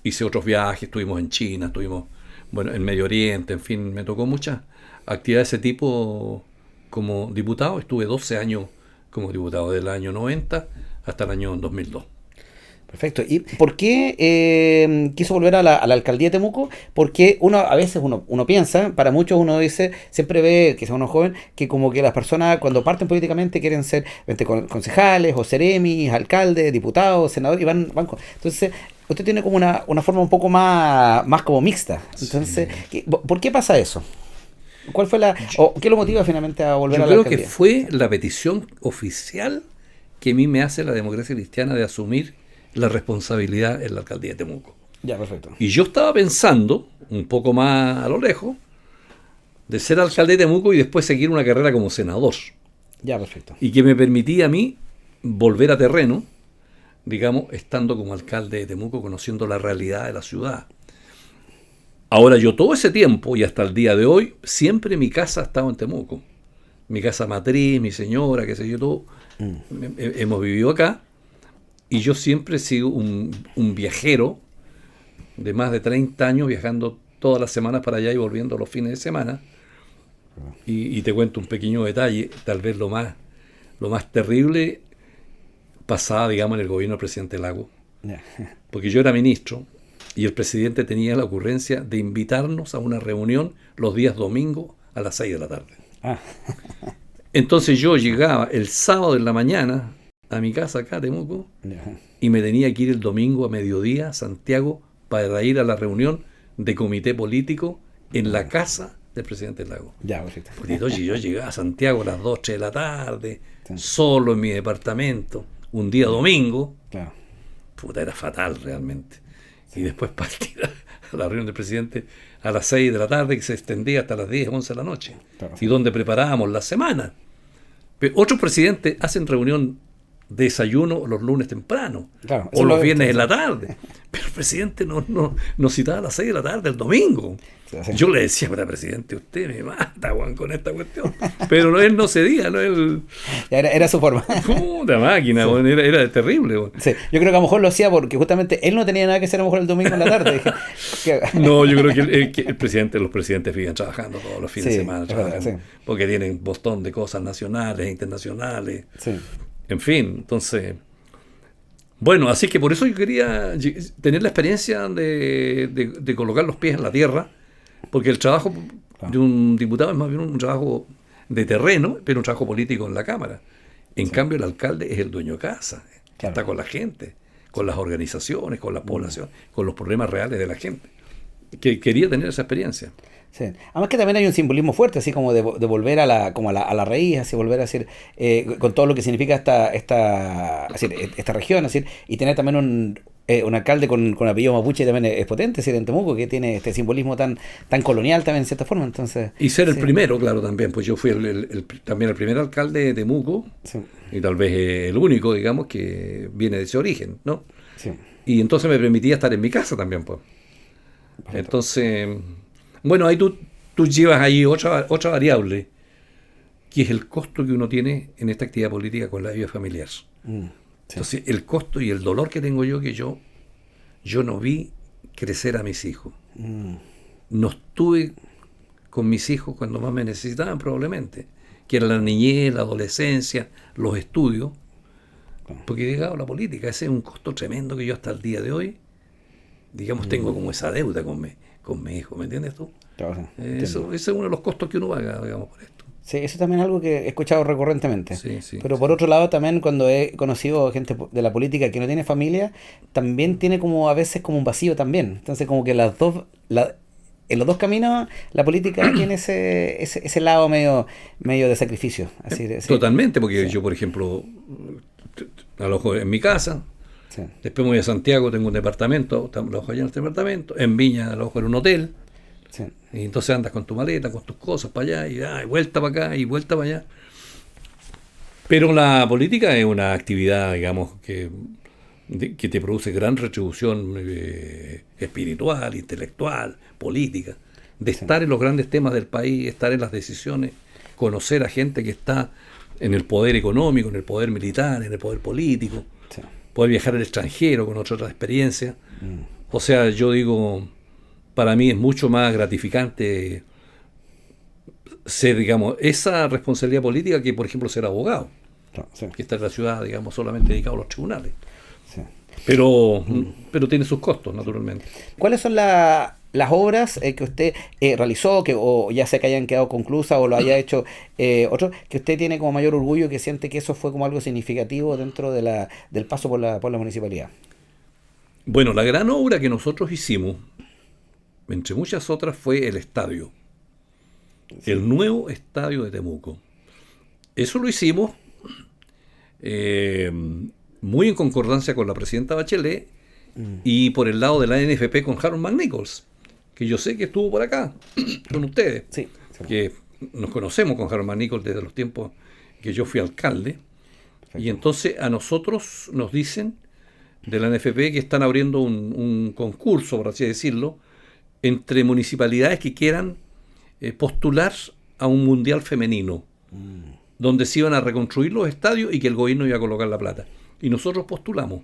hice otros viajes, estuvimos en China, estuvimos... Bueno, en Medio Oriente, en fin, me tocó muchas actividades de ese tipo como diputado. Estuve 12 años como diputado, del año 90 hasta el año 2002. Perfecto. ¿Y por qué quiso volver a la alcaldía de Temuco? Porque a veces uno piensa, para muchos uno dice, siempre ve, quizás uno joven, que como que las personas cuando parten políticamente quieren ser concejales o seremis, alcaldes, diputados, senadores, y van. Entonces, usted tiene como una forma un poco más como mixta. Entonces, sí. ¿Por qué pasa eso? ¿Cuál fue qué lo motiva finalmente a volver a la alcaldía? Yo creo que fue la petición oficial que a mí me hace la democracia cristiana de asumir la responsabilidad en la alcaldía de Temuco. Ya, perfecto. Y yo estaba pensando, un poco más a lo lejos, de ser alcalde de Temuco y después seguir una carrera como senador. Ya, perfecto. Y que me permitía a mí volver a terreno, digamos, estando como alcalde de Temuco, conociendo la realidad de la ciudad. Ahora yo todo ese tiempo y hasta el día de hoy, siempre mi casa ha estado en Temuco. Mi casa matriz, mi señora, qué sé yo, todo. Hemos vivido acá. Y yo siempre he sido un viajero de más de 30 años, viajando todas las semanas para allá y volviendo los fines de semana. Y te cuento un pequeño detalle, tal vez lo más terrible pasaba, digamos, en el gobierno del presidente Lagos. Ya. Porque yo era ministro y el presidente tenía la ocurrencia de invitarnos a una reunión los días domingos a las 6 de la tarde. Ah, Entonces yo llegaba el sábado en la mañana a mi casa acá, Temuco, ya. y me tenía que ir el domingo a mediodía a Santiago para ir a la reunión de comité político en la casa del presidente Lagos. Ya, perfecto. Porque entonces yo llegaba a Santiago a las 2, 3 de la tarde, Sí. solo en mi departamento, un día domingo. Claro. Puta, era fatal realmente. Y después partir a la reunión del presidente a las 6 de la tarde, que se extendía hasta las 10, 11 de la noche. Claro. Y donde preparábamos la semana. Pero otros presidentes hacen reunión de desayuno los lunes temprano, Claro, o eso los lo he viernes visto, en la tarde. Pero el presidente nos citaba a las 6 de la tarde el domingo. Sí, sí. Yo le decía, pero presidente, usted me mata, Juan, con esta cuestión. Pero no, él no cedía, no él. Ya era su forma. Puta máquina, Sí. Juan, era terrible. Juan. Sí, yo creo que a lo mejor lo hacía porque justamente él no tenía nada que hacer a lo mejor el domingo en la tarde. Dije, No, yo creo que los presidentes viven trabajando todos los fines Sí, de semana, es verdad, trabajando, sí. porque tienen un montón de cosas nacionales e internacionales, Sí. en fin, entonces, bueno, así que por eso yo quería tener la experiencia de colocar los pies en la tierra, porque el trabajo de un diputado es más bien un trabajo de terreno, pero un trabajo político en la Cámara. En cambio, el alcalde es el dueño de casa, Claro. está con la gente, con las organizaciones, con la población, con los problemas reales de la gente. Que quería tener esa experiencia. Sí. Además que también hay un simbolismo fuerte, así como de volver a la raíz, así volver a decir, con todo lo que significa esta región, así, y tener también un alcalde con apellido mapuche también es potente, es decir, en Temuco, que tiene este simbolismo tan colonial también en cierta forma. Entonces, Y ser el sí. primero, claro, también, pues yo fui también el primer alcalde de Temuco, Sí, y tal vez el único, digamos, que viene de ese origen, ¿no? sí. Y entonces me permitía estar en mi casa también, pues. Perfecto. Entonces, bueno, ahí tú llevas ahí otra variable, que es el costo que uno tiene en esta actividad política con la vida familiar. Sí. Entonces, el costo y el dolor que tengo yo, que yo no vi crecer a mis hijos. No estuve con mis hijos cuando más me necesitaban, probablemente, que era la niñez, la adolescencia, los estudios, porque he llegado a la política. Ese es un costo tremendo que yo hasta el día de hoy, digamos, tengo como esa deuda con mi hijo, ¿me entiendes tú? Claro, sí, Ese entiendo. es uno de los costos que uno paga, digamos, por esto. Sí, eso también es algo que he escuchado recurrentemente. Sí, sí, Pero sí. por otro lado, también cuando he conocido gente de la política que no tiene familia, también tiene como a veces como un vacío también. Entonces como que en los dos caminos la política tiene ese lado medio de sacrificio. Así sí. Totalmente, porque Sí. yo, por ejemplo, alojo en mi casa, Sí, después me voy a Santiago, tengo un departamento, alojo allá en este departamento, en Viña alojo en un hotel, sí, y entonces andas con tu maleta, con tus cosas para allá, y vuelta para acá, y vuelta para allá. Pero la política es una actividad, digamos, que te produce gran retribución espiritual, intelectual, política, de estar en los grandes temas del país, estar en las decisiones, conocer a gente que está en el poder económico, en el poder militar, en el poder político, sí. poder viajar al extranjero con otras experiencias. O sea, yo digo, para mí es mucho más gratificante ser, digamos, esa responsabilidad política que, por ejemplo, ser abogado, Claro, sí, que está en la ciudad, digamos, solamente dedicado a los tribunales. sí. Pero tiene sus costos, naturalmente. ¿Cuáles son las obras que usted realizó, o ya sea que hayan quedado conclusas o lo haya hecho otro, que usted tiene como mayor orgullo, que siente que eso fue como algo significativo dentro del paso por la municipalidad? Bueno, la gran obra que nosotros hicimos, entre muchas otras, fue el estadio. El nuevo estadio de Temuco. Eso lo hicimos muy en concordancia con la presidenta Bachelet Y por el lado de la NFP con Harold McNichols, que yo sé que estuvo por acá con ustedes, Sí. que nos conocemos con Harold McNichols desde los tiempos que yo fui alcalde. Perfecto. Y entonces a nosotros nos dicen de la NFP que están abriendo un concurso, por así decirlo, entre municipalidades que quieran postular a un mundial femenino, donde se iban a reconstruir los estadios y que el gobierno iba a colocar la plata. Y nosotros postulamos.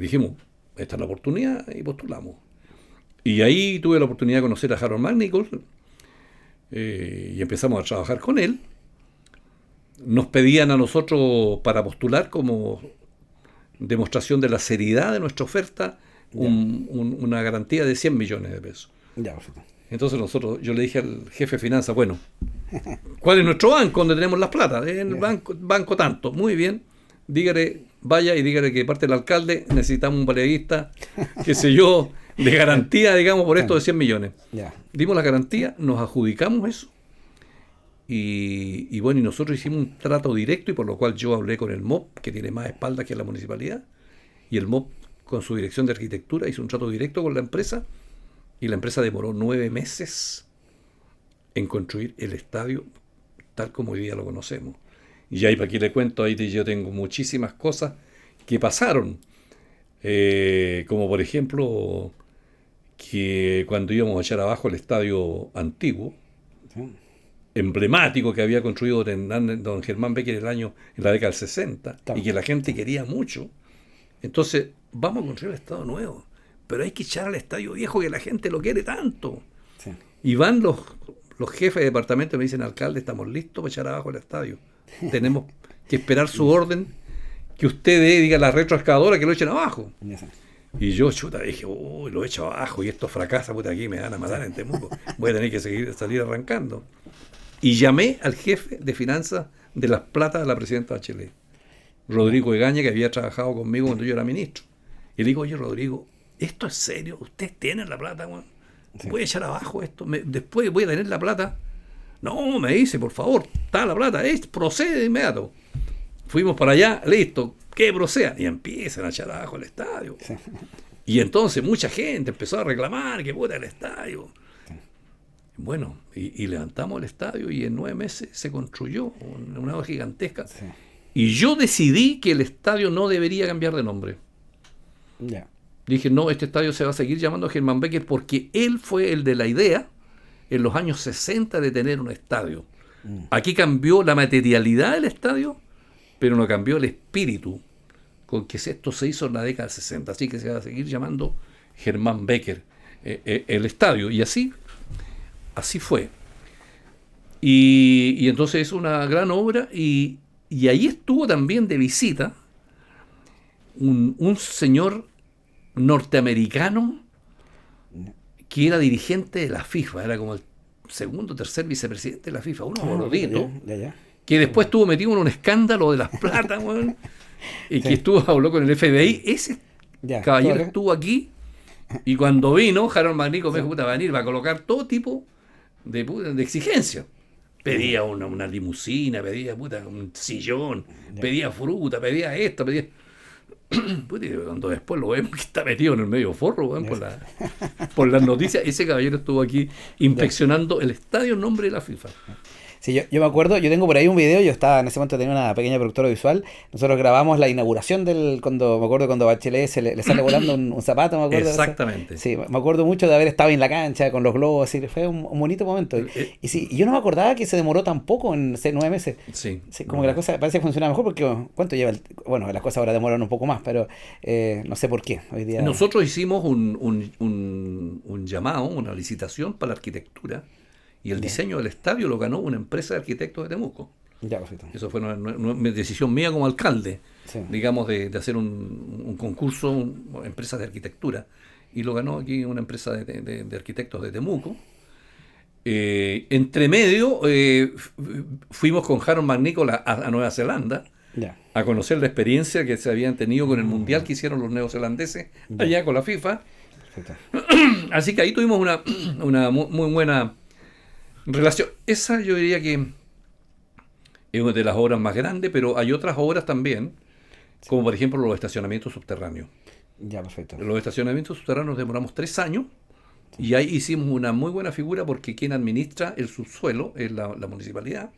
Dijimos, esta es la oportunidad, y postulamos. Y ahí tuve la oportunidad de conocer a Harold McNichols y empezamos a trabajar con él. Nos pedían a nosotros para postular como demostración de la seriedad de nuestra oferta una garantía de 100 millones de pesos. Ya, perfecto. Entonces yo le dije al jefe de finanzas, bueno, ¿cuál es nuestro banco donde tenemos las plata? En el banco tanto. Muy bien, vaya y dígale que de parte del alcalde necesitamos un validista, qué sé yo, de garantía, digamos, por esto de 100 millones. Ya. Dimos la garantía, nos adjudicamos eso. Y bueno, y nosotros hicimos un trato directo, y por lo cual yo hablé con el MOP, que tiene más espalda que la municipalidad, y el MOP con su dirección de arquitectura hizo un trato directo con la empresa, y la empresa demoró 9 meses en construir el estadio tal como hoy día lo conocemos. Y ahí, para aquí le cuento, ahí yo tengo muchísimas cosas que pasaron, como por ejemplo que cuando íbamos a echar abajo el estadio antiguo, Sí. emblemático que había construido don Germán Becker en la década del 60, Claro. y que la gente quería mucho. Entonces, vamos a construir el estadio nuevo, pero hay que echar al estadio viejo que la gente lo quiere tanto. Sí. Y van los jefes de departamento y me dicen, alcalde, estamos listos para echar abajo el estadio. Tenemos que esperar su orden, que usted diga a la retroexcavadora que lo echen abajo. Ya sé. Y yo, chuta, dije, uy, lo echo abajo y esto fracasa, puta, aquí me van a matar en Temuco. Voy a tener que salir arrancando. Y llamé al jefe de finanzas de Las Platas de la presidenta Bachelet, Rodrigo Egaña, que había trabajado conmigo cuando yo era ministro. Y le digo, oye, Rodrigo, ¿esto es serio? ¿Ustedes tienen la plata, weón? Sí. ¿Voy a echar abajo esto? ¿Después voy a tener la plata? No, me dice, por favor, está la plata, procede de inmediato. Fuimos para allá, listo, que procedan. Y empiezan a echar abajo el estadio. Sí. Y entonces mucha gente empezó a reclamar que puta el estadio. Bueno, y levantamos el estadio y en 9 meses se construyó una obra gigantesca. Sí. Y yo decidí que el estadio no debería cambiar de nombre. Ya. Dije, no, este estadio se va a seguir llamando Germán Becker, porque él fue el de la idea en los años 60 de tener un estadio. Aquí cambió la materialidad del estadio, pero no cambió el espíritu con que esto se hizo en la década del 60. Así que se va a seguir llamando Germán Becker el estadio. Y así fue. Y entonces es una gran obra. Y ahí estuvo también de visita un señor norteamericano que era dirigente de la FIFA, era como el segundo o tercer vicepresidente de la FIFA, uno gordito, Ya. que después estuvo metido en un escándalo de las plata, weón, y que habló con el FBI. Ese Ya. caballero Todo estuvo aquí, y cuando vino, Harold McNichols me dijo, puta, va a venir, va a colocar todo tipo de exigencia. Pedía una limusina, pedía un sillón, pedía fruta, pedía esto, pedía... Cuando después lo vemos que está metido en el medio forro, weón, por las noticias, ese caballero estuvo aquí inspeccionando el estadio en nombre de la FIFA. Sí, yo me acuerdo, yo tengo por ahí un video, yo estaba en ese momento, tenía una pequeña productora visual, nosotros grabamos la inauguración me acuerdo cuando Bachelet le sale volando un zapato, me acuerdo. Exactamente. Sí, me acuerdo mucho de haber estado en la cancha con los globos, así, fue un bonito momento. Y sí, yo no me acordaba que se demoró tan poco, en 9 meses. Sí. Sí, como que la cosa parece que funciona mejor porque, ¿cuánto lleva? Bueno, las cosas ahora demoran un poco más, pero no sé por qué. Hoy día... Nosotros hicimos un llamado, una licitación para la arquitectura, y el diseño del estadio lo ganó una empresa de arquitectos de Temuco. Ya, perfecto. Eso fue una decisión mía como alcalde, Sí. digamos, de hacer un concurso, empresas de arquitectura, y lo ganó aquí una empresa de arquitectos de Temuco. Entre medio, fuimos con Harold McNichols a Nueva Zelanda, Ya. a conocer la experiencia que se habían tenido con el mundial que hicieron los neozelandeses allá con la FIFA. Perfecto. Así que ahí tuvimos una muy buena relación. Esa yo diría que es una de las obras más grandes, pero hay otras obras también, como por ejemplo los estacionamientos subterráneos. Ya, perfecto. Los estacionamientos subterráneos demoramos 3 años y ahí hicimos una muy buena figura porque quien administra el subsuelo es la municipalidad.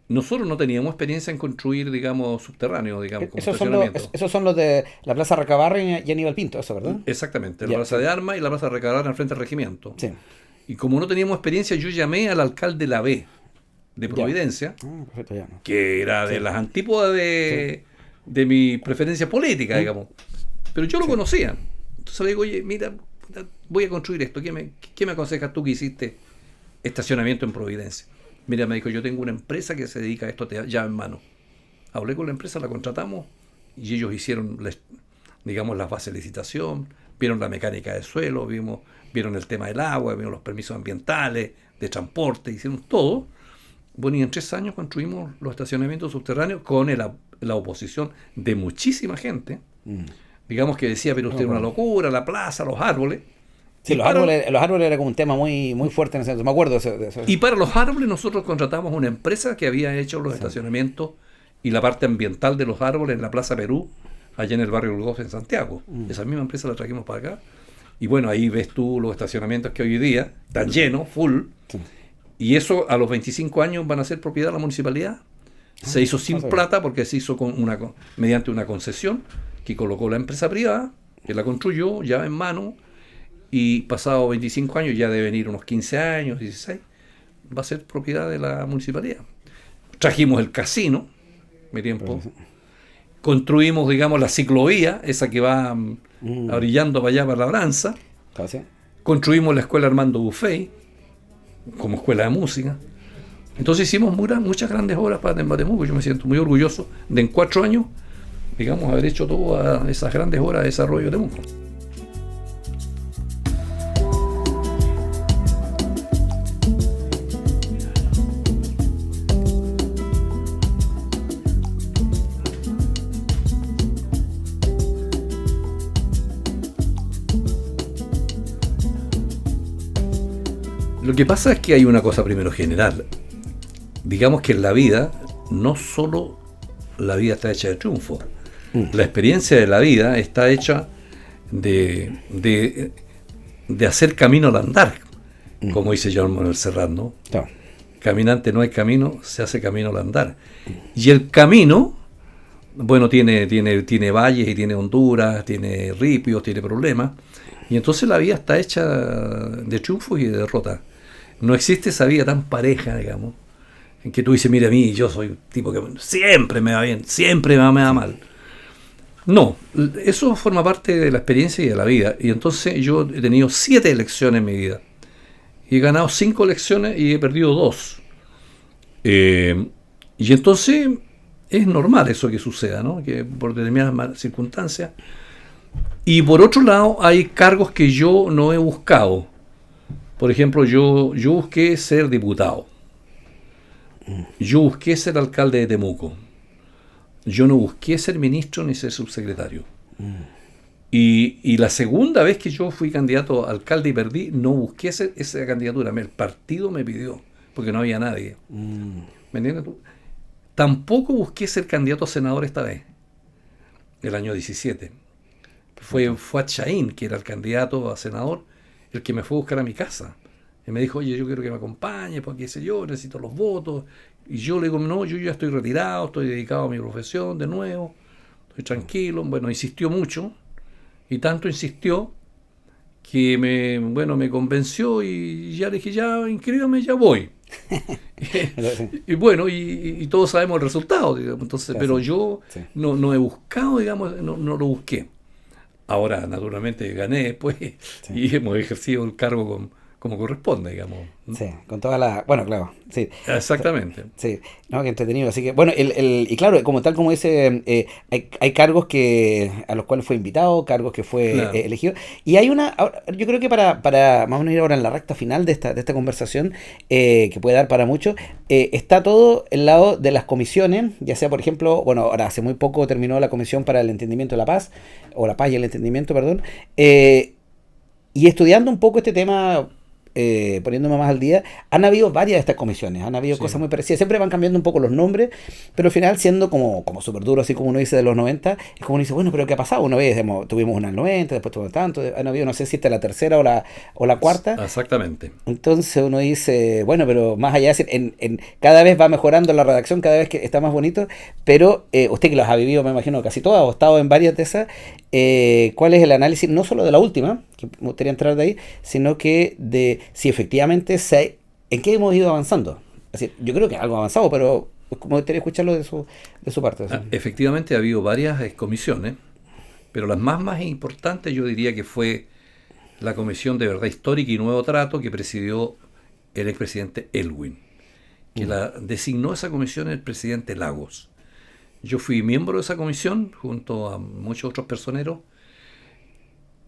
Nosotros no teníamos experiencia en construir, digamos, subterráneos, digamos, como estacionamientos. Esos son los de la Plaza Recabarren y Aníbal Pinto, eso, ¿verdad? Exactamente, la Ya. Plaza de Armas y la Plaza Recabarren al frente del regimiento. Sí. Y como no teníamos experiencia, yo llamé al alcalde de la B de Providencia, Perfecto, ya. que era de las antípodas de mi preferencia política, digamos. Pero yo lo conocía. Entonces le digo, oye, mira, voy a construir esto. ¿Qué me aconsejas tú que hiciste estacionamiento en Providencia? Mira, me dijo, yo tengo una empresa que se dedica a esto llave en mano. Hablé con la empresa, la contratamos y ellos hicieron, digamos, las bases de licitación, vieron la mecánica del suelo, vieron el tema del agua, vieron los permisos ambientales, de transporte, hicieron todo. Bueno, y en 3 años construimos los estacionamientos subterráneos con la oposición de muchísima gente. Digamos que decía, pero usted es una locura, la plaza, los árboles. Sí, los árboles era como un tema muy, muy fuerte en ese momento. Me acuerdo de eso. Y para los árboles nosotros contratamos una empresa que había hecho los estacionamientos y la parte ambiental de los árboles en la Plaza Perú, allá en el barrio del Golf en Santiago. Esa misma empresa la trajimos para acá. Y bueno, ahí ves tú los estacionamientos que hoy día están llenos, full. Sí. Y eso a los 25 años van a ser propiedad de la municipalidad. Se hizo sin plata porque se hizo mediante una concesión que colocó la empresa privada, que la construyó ya en mano, y pasado 25 años, ya deben ir unos 15 años, 16, va a ser propiedad de la municipalidad. Trajimos el casino, mi tiempo. Construimos, digamos, la ciclovía, esa que va orillando para allá, para la Labranza. Construimos la escuela Armando Buffet, como escuela de música. Entonces hicimos muchas grandes obras para Temuco. Yo me siento muy orgulloso de en 4 años, digamos, haber hecho todas esas grandes obras de desarrollo de Temuco. Lo que pasa es que hay una cosa primero general. Digamos que en la vida, no solo la vida está hecha de triunfo. La experiencia de la vida está hecha de hacer camino al andar, como dice Joan Manuel Serrat, ¿no? Claro. Caminante no hay camino, se hace camino al andar. Y el camino, bueno, tiene valles y tiene honduras, tiene ripios, tiene problemas. Y entonces la vida está hecha de triunfos y de derrotas. No existe esa vida tan pareja, digamos, en que tú dices, mira a mí, yo soy un tipo que siempre me va bien, siempre me va mal. No, eso forma parte de la experiencia y de la vida. Y entonces yo he tenido 7 elecciones en mi vida. Y he ganado 5 elecciones y he perdido 2. Y entonces es normal eso que suceda, ¿no? Que por determinadas circunstancias. Y por otro lado, hay cargos que yo no he buscado. Por ejemplo, yo busqué ser diputado. Yo busqué ser alcalde de Temuco. Yo no busqué ser ministro ni ser subsecretario. Y la segunda vez que yo fui candidato a alcalde y perdí, no busqué esa candidatura. El partido me pidió, porque no había nadie. ¿Me entiendes tú? Tampoco busqué ser candidato a senador esta vez, el año 17. Fue Fuad Chaín, que era el candidato a senador, el que me fue a buscar a mi casa. Y me dijo, oye, yo quiero que me acompañe, porque qué sé yo, necesito los votos. Y yo le digo, no, yo ya estoy retirado, estoy dedicado a mi profesión de nuevo, estoy tranquilo. Bueno, insistió mucho, y tanto insistió que me convenció y ya le dije, ya, inscríbame, ya voy. Y bueno, y todos sabemos el resultado, digamos. Entonces, pero yo no he buscado, digamos, no lo busqué. Ahora, naturalmente, gané después y hemos ejercido el cargo como corresponde, digamos. Sí, con toda la... Bueno, claro, sí. Exactamente. Sí, no, qué entretenido. Así que, bueno, y claro, como dice, hay cargos a los cuales fue invitado, cargos que fue elegido. Y hay yo creo que para vamos a ir ahora en la recta final de esta conversación, que puede dar para mucho, está todo el lado de las comisiones, ya sea, por ejemplo, bueno, ahora hace muy poco terminó la Comisión para el Entendimiento de la Paz, o la Paz y el Entendimiento, perdón, y estudiando un poco este tema poniéndome más al día, han habido varias de estas comisiones, han habido cosas muy parecidas, siempre van cambiando un poco los nombres, pero al final siendo como súper duro, así como uno dice de los 90, es como uno dice, bueno, pero ¿qué ha pasado? Una vez tuvimos una en el 90, después tuvimos tanto, han habido, no sé si esta es la tercera o la cuarta. Exactamente. Entonces uno dice, bueno, pero más allá de decir, cada vez va mejorando la redacción, cada vez que está más bonito, pero usted que los ha vivido, me imagino, casi todas, o ha estado en varias de esas, ¿cuál es el análisis, no solo de la última, que me gustaría entrar de ahí, sino que de si efectivamente en qué hemos ido avanzando? Es decir, yo creo que algo ha avanzado, pero me gustaría escucharlo de su parte. Efectivamente ha habido varias comisiones, pero las más importantes yo diría que fue la Comisión de Verdad Histórica y Nuevo Trato que presidió el expresidente Elwin, que la designó esa comisión el presidente Lagos. Yo fui miembro de esa comisión junto a muchos otros personeros,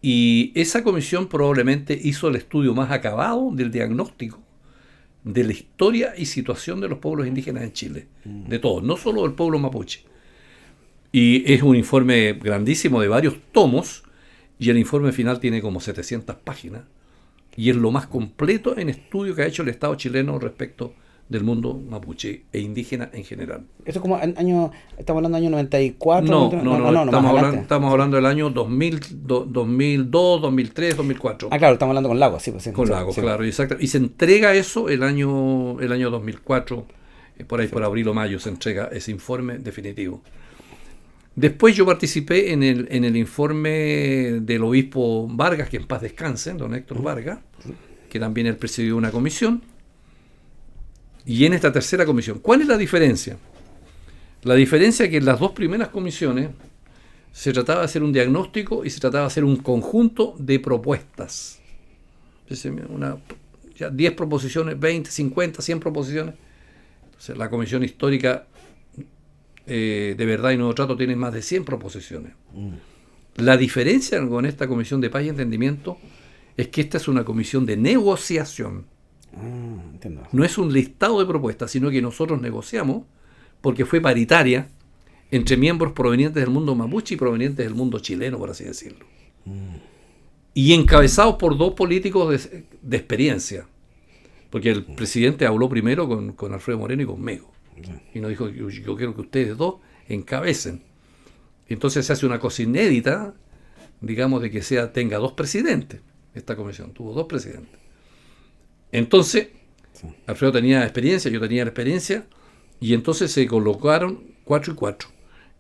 y esa comisión probablemente hizo el estudio más acabado del diagnóstico de la historia y situación de los pueblos indígenas en Chile, de todos, no solo del pueblo mapuche. Y es un informe grandísimo de varios tomos, y el informe final tiene como 700 páginas, y es lo más completo en estudio que ha hecho el Estado chileno respecto del mundo mapuche e indígena en general. ¿Eso es como estamos hablando del año 94? No, estamos hablando del año 2002, 2003, 2004. Ah, claro, estamos hablando con Lagos, sí. Pues, sí con Lagos, sí. Claro, exacto. Y se entrega eso el año 2004, por ahí por abril o mayo se entrega ese informe definitivo. Después yo participé en el informe del obispo Vargas, que en paz descanse, don Héctor Vargas, que también él presidió una comisión. Y en esta tercera comisión, ¿cuál es la diferencia? La diferencia es que en las dos primeras comisiones se trataba de hacer un diagnóstico y se trataba de hacer un conjunto de propuestas. 10 proposiciones, 20, 50, 100 proposiciones. Entonces, la Comisión Histórica de Verdad y Nuevo Trato tiene más de 100 proposiciones. La diferencia con esta Comisión de Paz y Entendimiento es que esta es una comisión de negociación. Entiendo. No es un listado de propuestas, sino que nosotros negociamos, porque fue paritaria entre miembros provenientes del mundo mapuche y provenientes del mundo chileno, por así decirlo. Y encabezados por dos políticos de experiencia, porque el presidente habló primero con Alfredo Moreno y conmigo, y nos dijo, yo quiero que ustedes dos encabecen. Entonces se hace una cosa inédita, digamos, de que tenga dos presidentes. Esta comisión tuvo dos presidentes. Entonces, Alfredo tenía experiencia, yo tenía experiencia, y entonces se colocaron 4 y 4.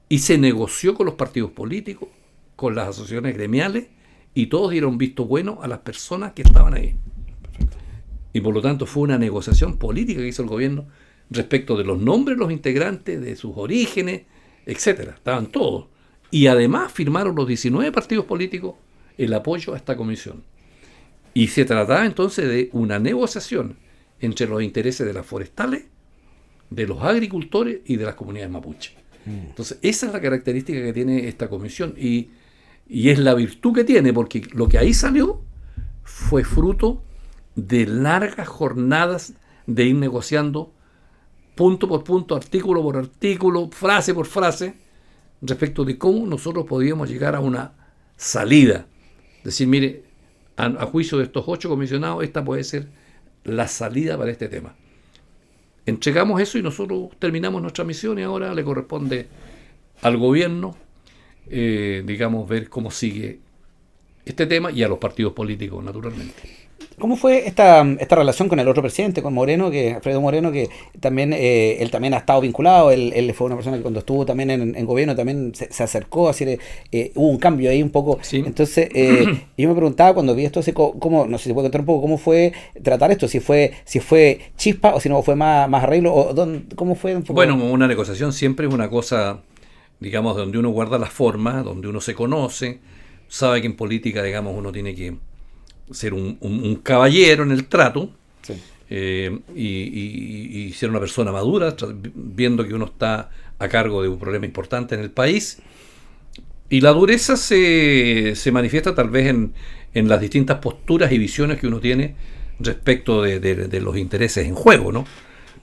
Y se negoció con los partidos políticos, con las asociaciones gremiales, y todos dieron visto bueno a las personas que estaban ahí. Y por lo tanto fue una negociación política que hizo el gobierno respecto de los nombres de los integrantes, de sus orígenes, etcétera. Estaban todos. Y además firmaron los 19 partidos políticos el apoyo a esta comisión. Y se trataba entonces de una negociación entre los intereses de las forestales, de los agricultores y de las comunidades mapuche. Entonces, esa es la característica que tiene esta comisión y es la virtud que tiene, porque lo que ahí salió fue fruto de largas jornadas de ir negociando punto por punto, artículo por artículo, frase por frase, respecto de cómo nosotros podíamos llegar a una salida. Decir, mire, a juicio de estos 8 comisionados, esta puede ser la salida para este tema. Entregamos eso y nosotros terminamos nuestra misión y ahora le corresponde al gobierno, digamos, ver cómo sigue este tema y a los partidos políticos, naturalmente. ¿Cómo fue esta relación con el otro presidente, con Moreno, Alfredo Moreno, que también él también ha estado vinculado? Él fue una persona que cuando estuvo también en gobierno también se acercó, así hubo un cambio ahí un poco. Sí. Entonces, yo me preguntaba cuando vi esto, ¿cómo, no sé si puede contar un poco cómo fue tratar esto? Si fue chispa o si no fue más arreglo, o ¿cómo fue un poco? Bueno, una negociación siempre es una cosa, digamos, donde uno guarda las formas, donde uno se conoce, sabe que en política, digamos, uno tiene que ser un caballero en el trato, sí. Y ser una persona madura, viendo que uno está a cargo de un problema importante en el país. Y la dureza se manifiesta tal vez en las distintas posturas y visiones que uno tiene respecto de los intereses en juego, ¿no?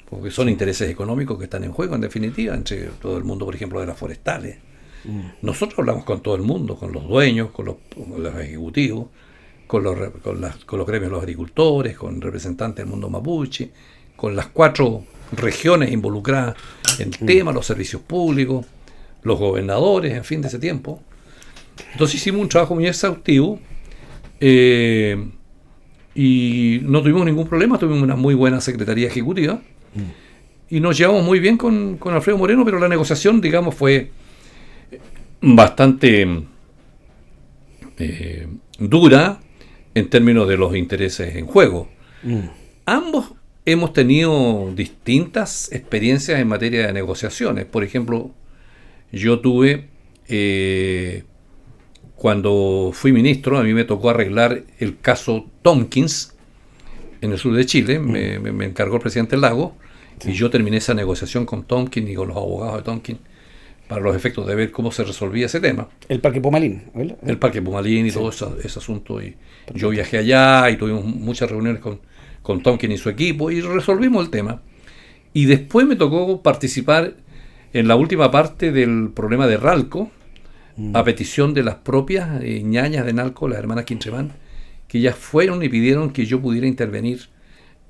Porque son intereses económicos que están en juego, en definitiva, entre todo el mundo, por ejemplo, de las forestales. Nosotros hablamos con todo el mundo, con los dueños, con los ejecutivos, con los gremios de los agricultores, con representantes del mundo mapuche, con las 4 regiones involucradas en el tema, los servicios públicos, los gobernadores, en fin, de ese tiempo. Entonces hicimos un trabajo muy exhaustivo y no tuvimos ningún problema, tuvimos una muy buena secretaría ejecutiva y nos llevamos muy bien con Alfredo Moreno, pero la negociación, digamos, fue bastante dura en términos de los intereses en juego. Ambos hemos tenido distintas experiencias en materia de negociaciones. Por ejemplo, yo tuve, cuando fui ministro, a mí me tocó arreglar el caso Tompkins en el sur de Chile. Me encargó el presidente Lago, y yo terminé esa negociación con Tompkins y con los abogados de Tompkins para los efectos de ver cómo se resolvía ese tema. El Parque Pumalín, ¿verdad? El Parque Pumalín y todo ese asunto. Y yo viajé allá y tuvimos muchas reuniones con Tompkins y su equipo y resolvimos el tema. Y después me tocó participar en la última parte del problema de Ralco, a petición de las propias ñañas de Nalco, las hermanas Quintremán, que ellas fueron y pidieron que yo pudiera intervenir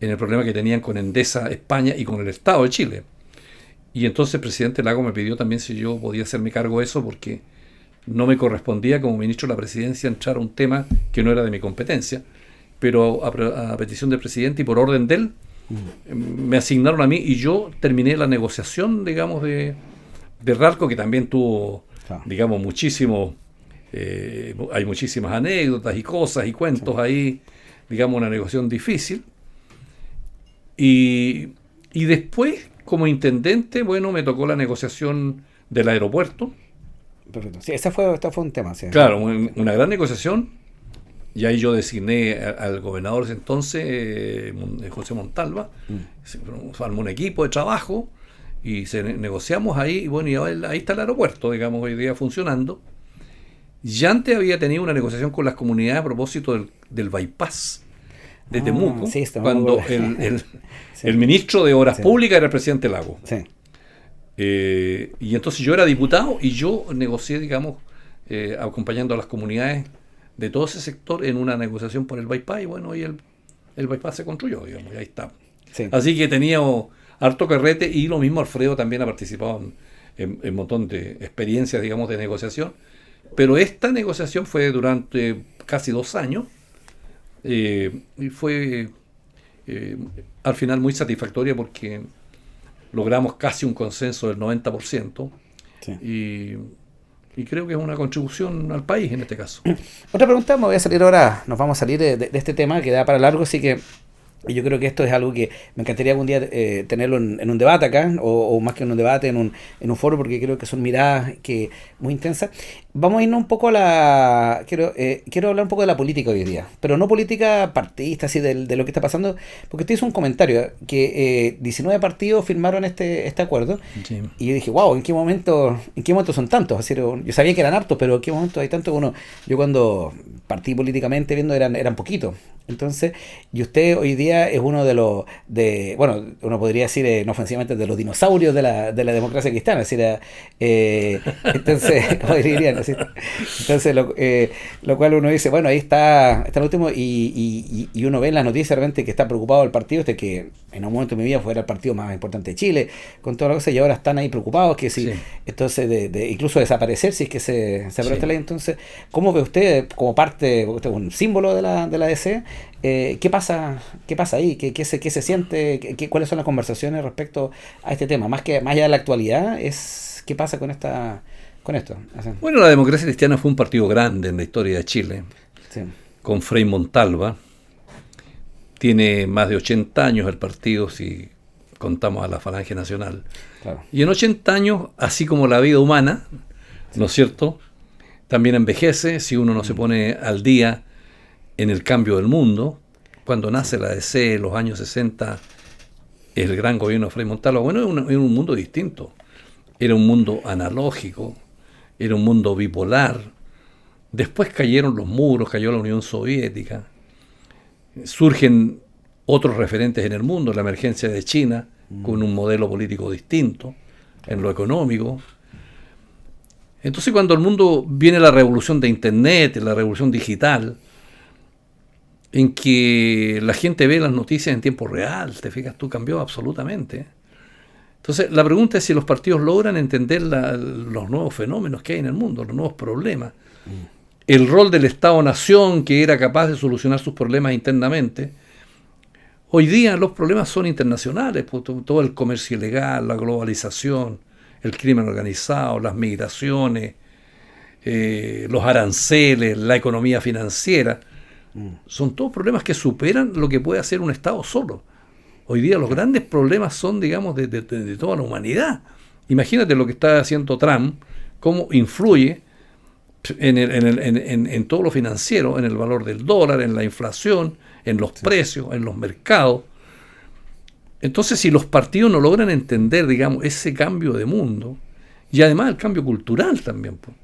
en el problema que tenían con Endesa España y con el Estado de Chile. Y entonces el presidente Lago me pidió también si yo podía hacerme cargo de eso, porque no me correspondía como ministro de la presidencia entrar a un tema que no era de mi competencia, pero a petición del presidente y por orden de él, me asignaron a mí y yo terminé la negociación, digamos, de Ralco, que también tuvo, digamos, muchísimo, hay muchísimas anécdotas y cosas y cuentos ahí, digamos, una negociación difícil. Y después, como intendente, bueno, me tocó la negociación del aeropuerto. Perfecto. Sí, este fue un tema. Sí. Claro, una gran negociación. Y ahí yo designé al gobernador de ese entonces, José Montalva. Se armó un equipo de trabajo y negociamos ahí. Y bueno, y ahí está el aeropuerto, digamos, hoy día funcionando. Ya antes había tenido una negociación con las comunidades a propósito del bypass de Temuco, sí, cuando el ministro de Obras Públicas era el presidente Lago. Sí. Y entonces yo era diputado y yo negocié, digamos, acompañando a las comunidades de todo ese sector en una negociación por el bypass, y bueno, y el bypass se construyó, digamos, y ahí está. Sí. Así que tenía harto carrete, y lo mismo Alfredo también ha participado en un montón de experiencias, digamos, de negociación, pero esta negociación fue durante casi 2 años, y fue al final muy satisfactoria porque logramos casi un consenso del 90%, sí. Y creo que es una contribución al país en este caso. Otra pregunta, nos vamos a salir de este tema que da para largo, así que yo creo que esto es algo que me encantaría algún día tenerlo en un debate acá, o más que en un debate, en un foro, porque creo que son miradas muy intensas. Vamos a irnos un poco a quiero hablar un poco de la política hoy día, pero no política partidista, así de lo que está pasando, porque usted hizo un comentario que 19 partidos firmaron este acuerdo, sí. Y yo dije, wow, ¿en qué momento son tantos? Así, yo sabía que eran hartos, pero ¿en qué momento hay tantos? Yo cuando partí políticamente viendo eran poquitos. Entonces, y usted hoy día es uno bueno, uno podría decir no ofensivamente, de los dinosaurios de la democracia cristiana, es decir, entonces, ¿cómo dirían? Así, entonces, lo cual uno dice, bueno, ahí está el último, y uno ve en las noticias realmente que está preocupado el partido, que en un momento de mi vida fuera el partido más importante de Chile, con toda la cosa, y ahora están ahí preocupados, que si, sí. Entonces, incluso desaparecer si es que se aprueba esta ley. Entonces, ¿cómo ve usted, como parte, usted es un símbolo de la DC? ¿Qué pasa ahí? ¿Qué se siente? ¿Cuáles son las conversaciones respecto a este tema? Más allá de la actualidad, ¿qué pasa con esto? Bueno, la democracia cristiana fue un partido grande en la historia de Chile, sí. Con Frei Montalva. Tiene más de 80 años el partido, si contamos a la Falange Nacional. Claro. Y en 80 años, así como la vida humana, sí. ¿No es cierto?, también envejece si uno no se pone al día en el cambio del mundo. Cuando nace la DC en los años 60, el gran gobierno de Frei Montalva, bueno, era un mundo distinto. Era un mundo analógico, era un mundo bipolar. Después cayeron los muros, cayó la Unión Soviética. Surgen otros referentes en el mundo, la emergencia de China, con un modelo político distinto, en lo económico. Entonces, cuando el mundo viene la revolución de Internet, la revolución digital, en que la gente ve las noticias en tiempo real, te fijas tú, cambió absolutamente. Entonces, la pregunta es si los partidos logran entender los nuevos fenómenos que hay en el mundo, los nuevos problemas. El rol del Estado-Nación, que era capaz de solucionar sus problemas internamente. Hoy día los problemas son internacionales, pues, todo el comercio ilegal, la globalización, el crimen organizado, las migraciones, los aranceles, la economía financiera. Son todos problemas que superan lo que puede hacer un Estado solo. Hoy día los grandes problemas son, digamos, de toda la humanidad. Imagínate lo que está haciendo Trump, cómo influye en todo lo financiero, en el valor del dólar, en la inflación, en los precios, en los mercados. Entonces, si los partidos no logran entender, digamos, ese cambio de mundo, y además el cambio cultural también, pues.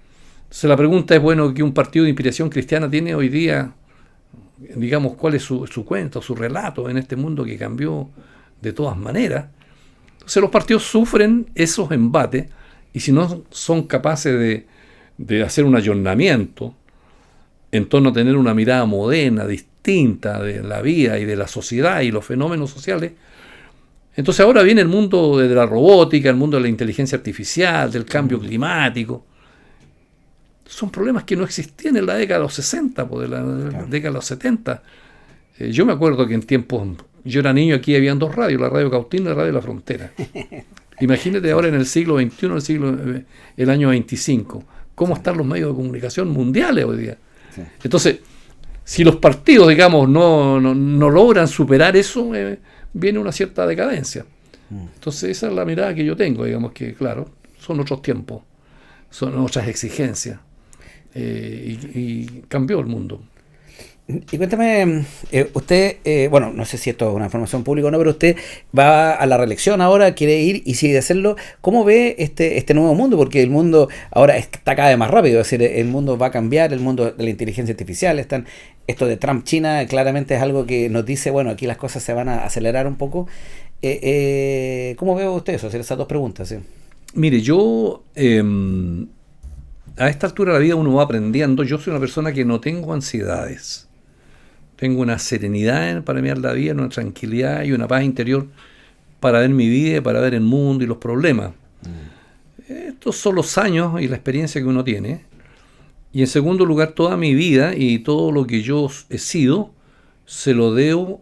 Entonces la pregunta es, bueno, que un partido de inspiración cristiana tiene hoy día, digamos, cuál es su cuento, su relato en este mundo que cambió de todas maneras. Entonces los partidos sufren esos embates, y si no son capaces de hacer un ayornamiento en torno a tener una mirada moderna, distinta de la vida y de la sociedad y los fenómenos sociales, entonces ahora viene el mundo de la robótica, el mundo de la inteligencia artificial, del cambio climático. Son problemas que no existían en la década de los 60, de la década de los 70. Yo me acuerdo que en tiempos, yo era niño, aquí habían dos radios, la radio Cautín y la radio La Frontera. Imagínate ahora en el siglo XXI, el año 25, cómo están los medios de comunicación mundiales hoy día. Sí. Entonces, si los partidos, digamos, no logran superar eso, viene una cierta decadencia. Entonces esa es la mirada que yo tengo, digamos que, claro, son otros tiempos, son otras exigencias. Y cambió el mundo. Y cuéntame, usted, bueno, no sé si esto es una información pública o no, pero usted va a la reelección ahora, quiere ir y sigue hacerlo. ¿Cómo ve este nuevo mundo? Porque el mundo ahora está cada vez más rápido, es decir, el mundo va a cambiar, el mundo de la inteligencia artificial, esto de Trump-China claramente es algo que nos dice, bueno, aquí las cosas se van a acelerar un poco. ¿Cómo ve usted eso? Hacer esas dos preguntas. ¿Sí? Mire, yo... a esta altura de la vida uno va aprendiendo. Yo soy una persona que no tengo ansiedades. Tengo una serenidad para mirar la vida, una tranquilidad y una paz interior para ver mi vida, para ver el mundo y los problemas. Estos son los años y la experiencia que uno tiene. Y en segundo lugar, toda mi vida y todo lo que yo he sido, se lo debo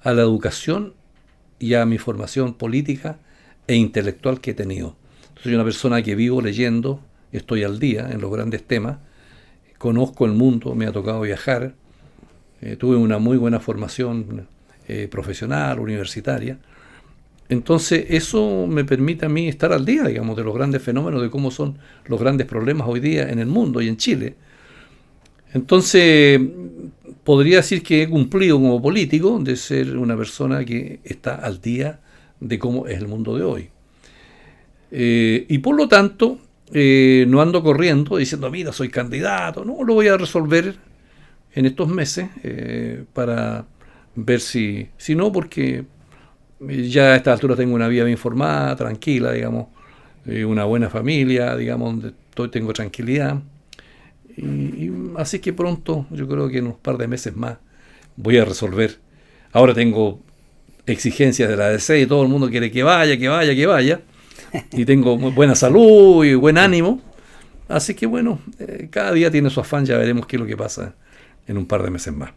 a la educación y a mi formación política e intelectual que he tenido. Soy una persona que vivo leyendo, estoy al día en los grandes temas, conozco el mundo, me ha tocado viajar, tuve una muy buena formación profesional, universitaria. Entonces eso me permite a mí estar al día, digamos, de los grandes fenómenos, de cómo son los grandes problemas hoy día en el mundo y en Chile. Entonces podría decir que he cumplido como político de ser una persona que está al día de cómo es el mundo de hoy. Y por lo tanto, no ando corriendo diciendo, mira, soy candidato. No, lo voy a resolver en estos meses para ver si no, porque ya a esta altura tengo una vida bien formada, tranquila, digamos, una buena familia, digamos, donde tengo tranquilidad. Y así que pronto, yo creo que en unos par de meses más, voy a resolver. Ahora tengo exigencias de la DC y todo el mundo quiere que vaya. Y tengo muy buena salud y buen ánimo. Así que bueno, cada día tiene su afán, ya veremos qué es lo que pasa en un par de meses más.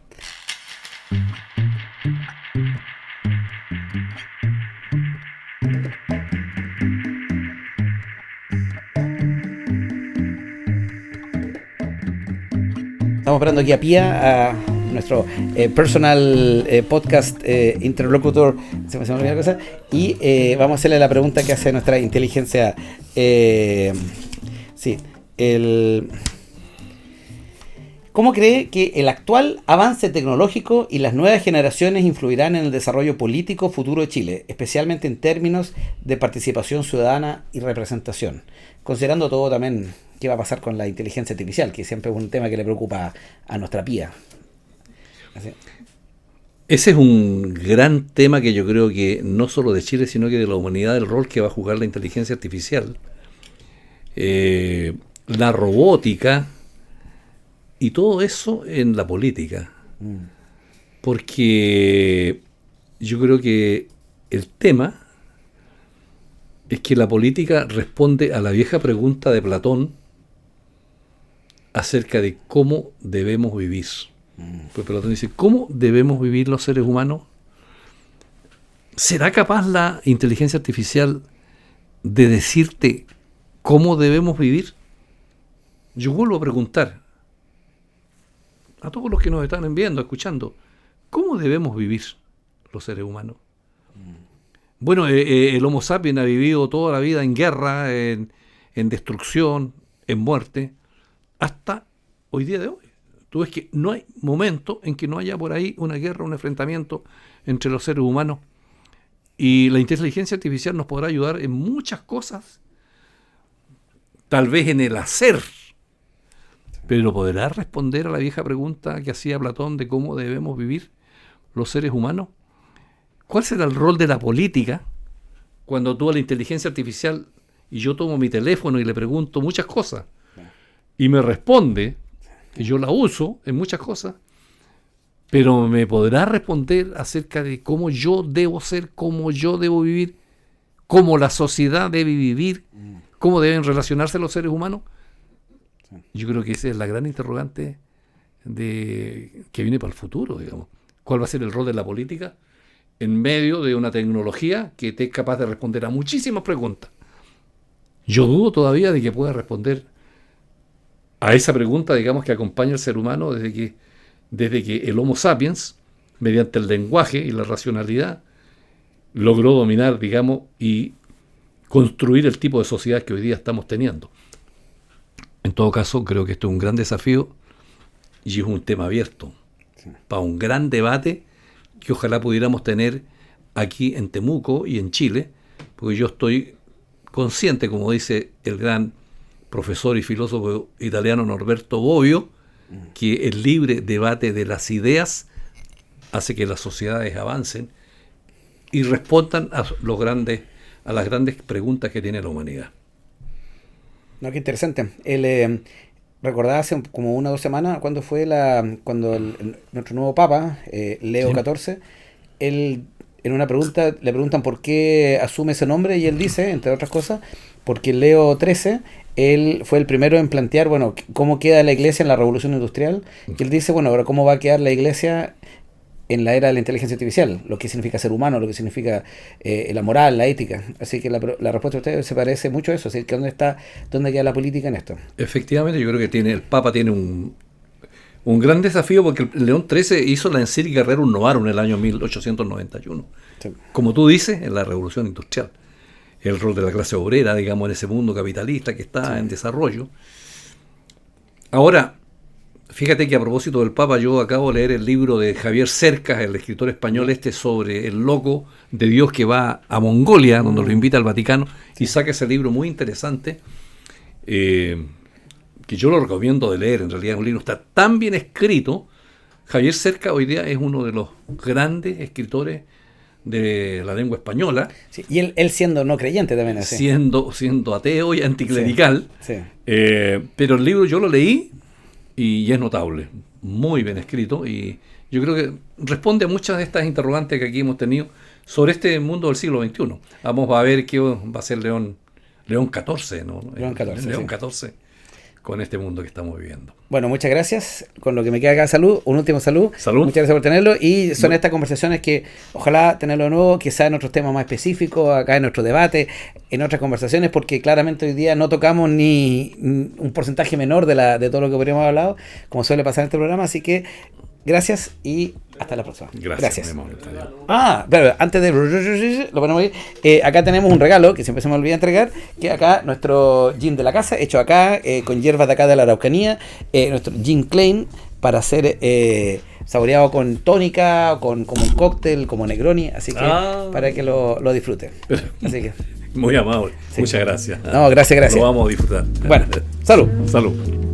Estamos esperando aquí a Pía, a nuestro personal podcast interlocutor, se me olvidó la cosa, y vamos a hacerle la pregunta que hace nuestra inteligencia. ¿Cómo cree que el actual avance tecnológico y las nuevas generaciones influirán en el desarrollo político futuro de Chile, especialmente en términos de participación ciudadana y representación? Considerando todo también qué va a pasar con la inteligencia artificial, que siempre es un tema que le preocupa a nuestra Pía. Así. Ese es un gran tema que yo creo que no solo de Chile, sino que de la humanidad, el rol que va a jugar la inteligencia artificial, la robótica y todo eso en la política. porque yo creo que el tema es que la política responde a la vieja pregunta de Platón acerca de cómo debemos vivir. Pues Platón dice, ¿cómo debemos vivir los seres humanos? ¿Será capaz la inteligencia artificial de decirte cómo debemos vivir? Yo vuelvo a preguntar a todos los que nos están viendo, escuchando, ¿cómo debemos vivir los seres humanos? Bueno, el Homo sapiens ha vivido toda la vida en guerra, en destrucción, en muerte, hasta hoy día de hoy. Tú ves que no hay momento en que no haya por ahí una guerra, un enfrentamiento entre los seres humanos. Y la inteligencia artificial nos podrá ayudar en muchas cosas, tal vez en el hacer, pero podrá responder a la vieja pregunta que hacía Platón de cómo debemos vivir los seres humanos. ¿Cuál será el rol de la política cuando tú a la inteligencia artificial y yo tomo mi teléfono y le pregunto muchas cosas y me responde, y yo la uso en muchas cosas, pero me podrá responder acerca de cómo yo debo ser, cómo yo debo vivir, cómo la sociedad debe vivir, cómo deben relacionarse los seres humanos? Yo creo que esa es la gran interrogante que viene para el futuro, digamos. ¿Cuál va a ser el rol de la política en medio de una tecnología que esté capaz de responder a muchísimas preguntas? Yo dudo todavía de que pueda responder a esa pregunta, digamos, que acompaña al ser humano desde que el Homo sapiens, mediante el lenguaje y la racionalidad, logró dominar, digamos, y construir el tipo de sociedad que hoy día estamos teniendo. En todo caso, creo que esto es un gran desafío y es un tema abierto para un gran debate que ojalá pudiéramos tener aquí en Temuco y en Chile, porque yo estoy consciente, como dice el gran profesor y filósofo italiano Norberto Bobbio, que el libre debate de las ideas hace que las sociedades avancen y respondan a las grandes preguntas que tiene la humanidad. No, qué interesante. Recordaba hace como 1 o 2 semanas cuando fue nuestro nuevo Papa, Leo XIV, él en una pregunta le preguntan por qué asume ese nombre y él dice, entre otras cosas, porque Leo XIII, él fue el primero en plantear, bueno, cómo queda la iglesia en la revolución industrial, y él dice, bueno, ahora cómo va a quedar la iglesia en la era de la inteligencia artificial, lo que significa ser humano, lo que significa la moral, la ética. Así que la respuesta de ustedes se parece mucho a eso, así que ¿dónde queda la política en esto? Efectivamente, yo creo que el Papa tiene un gran desafío, porque el León XIII hizo la encíclica Rerum Novarum en el año 1891. Sí. Como tú dices, en la revolución industrial. El rol de la clase obrera, digamos, en ese mundo capitalista que está en desarrollo. Ahora, fíjate que a propósito del Papa, yo acabo de leer el libro de Javier Cercas, el escritor español sobre el loco de Dios que va a Mongolia, donde lo invita al Vaticano, y saca ese libro muy interesante, que yo lo recomiendo de leer. En realidad un libro está tan bien escrito. Javier Cercas hoy día es uno de los grandes escritores de la lengua española. Sí, y él siendo no creyente también. Así. Siendo ateo y anticlerical. Sí. Pero el libro yo lo leí y es notable, muy bien escrito, y yo creo que responde a muchas de estas interrogantes que aquí hemos tenido sobre este mundo del siglo XXI. Vamos a ver qué va a ser León XIV, ¿no? León XIV, con este mundo que estamos viviendo. Bueno, muchas gracias. Con lo que me queda acá, un último salud. Muchas gracias por tenerlo. Y son estas conversaciones que ojalá tenerlo de nuevo, quizás en otros temas más específicos, acá en nuestro debate, en otras conversaciones, porque claramente hoy día no tocamos ni un porcentaje menor de todo lo que podríamos haber hablado, como suele pasar en este programa. Así que gracias y hasta la próxima. Gracias. Pero antes de lo ponemos ahí, acá tenemos un regalo que siempre se me olvida entregar, que acá nuestro gin de la casa, hecho acá con hierbas de acá de la Araucanía, nuestro gin Klein para ser saboreado con tónica, como un cóctel, como Negroni, así que para que lo disfruten. Así que muy amable, muchas gracias. No, gracias. Lo vamos a disfrutar. Bueno, salud. Salud.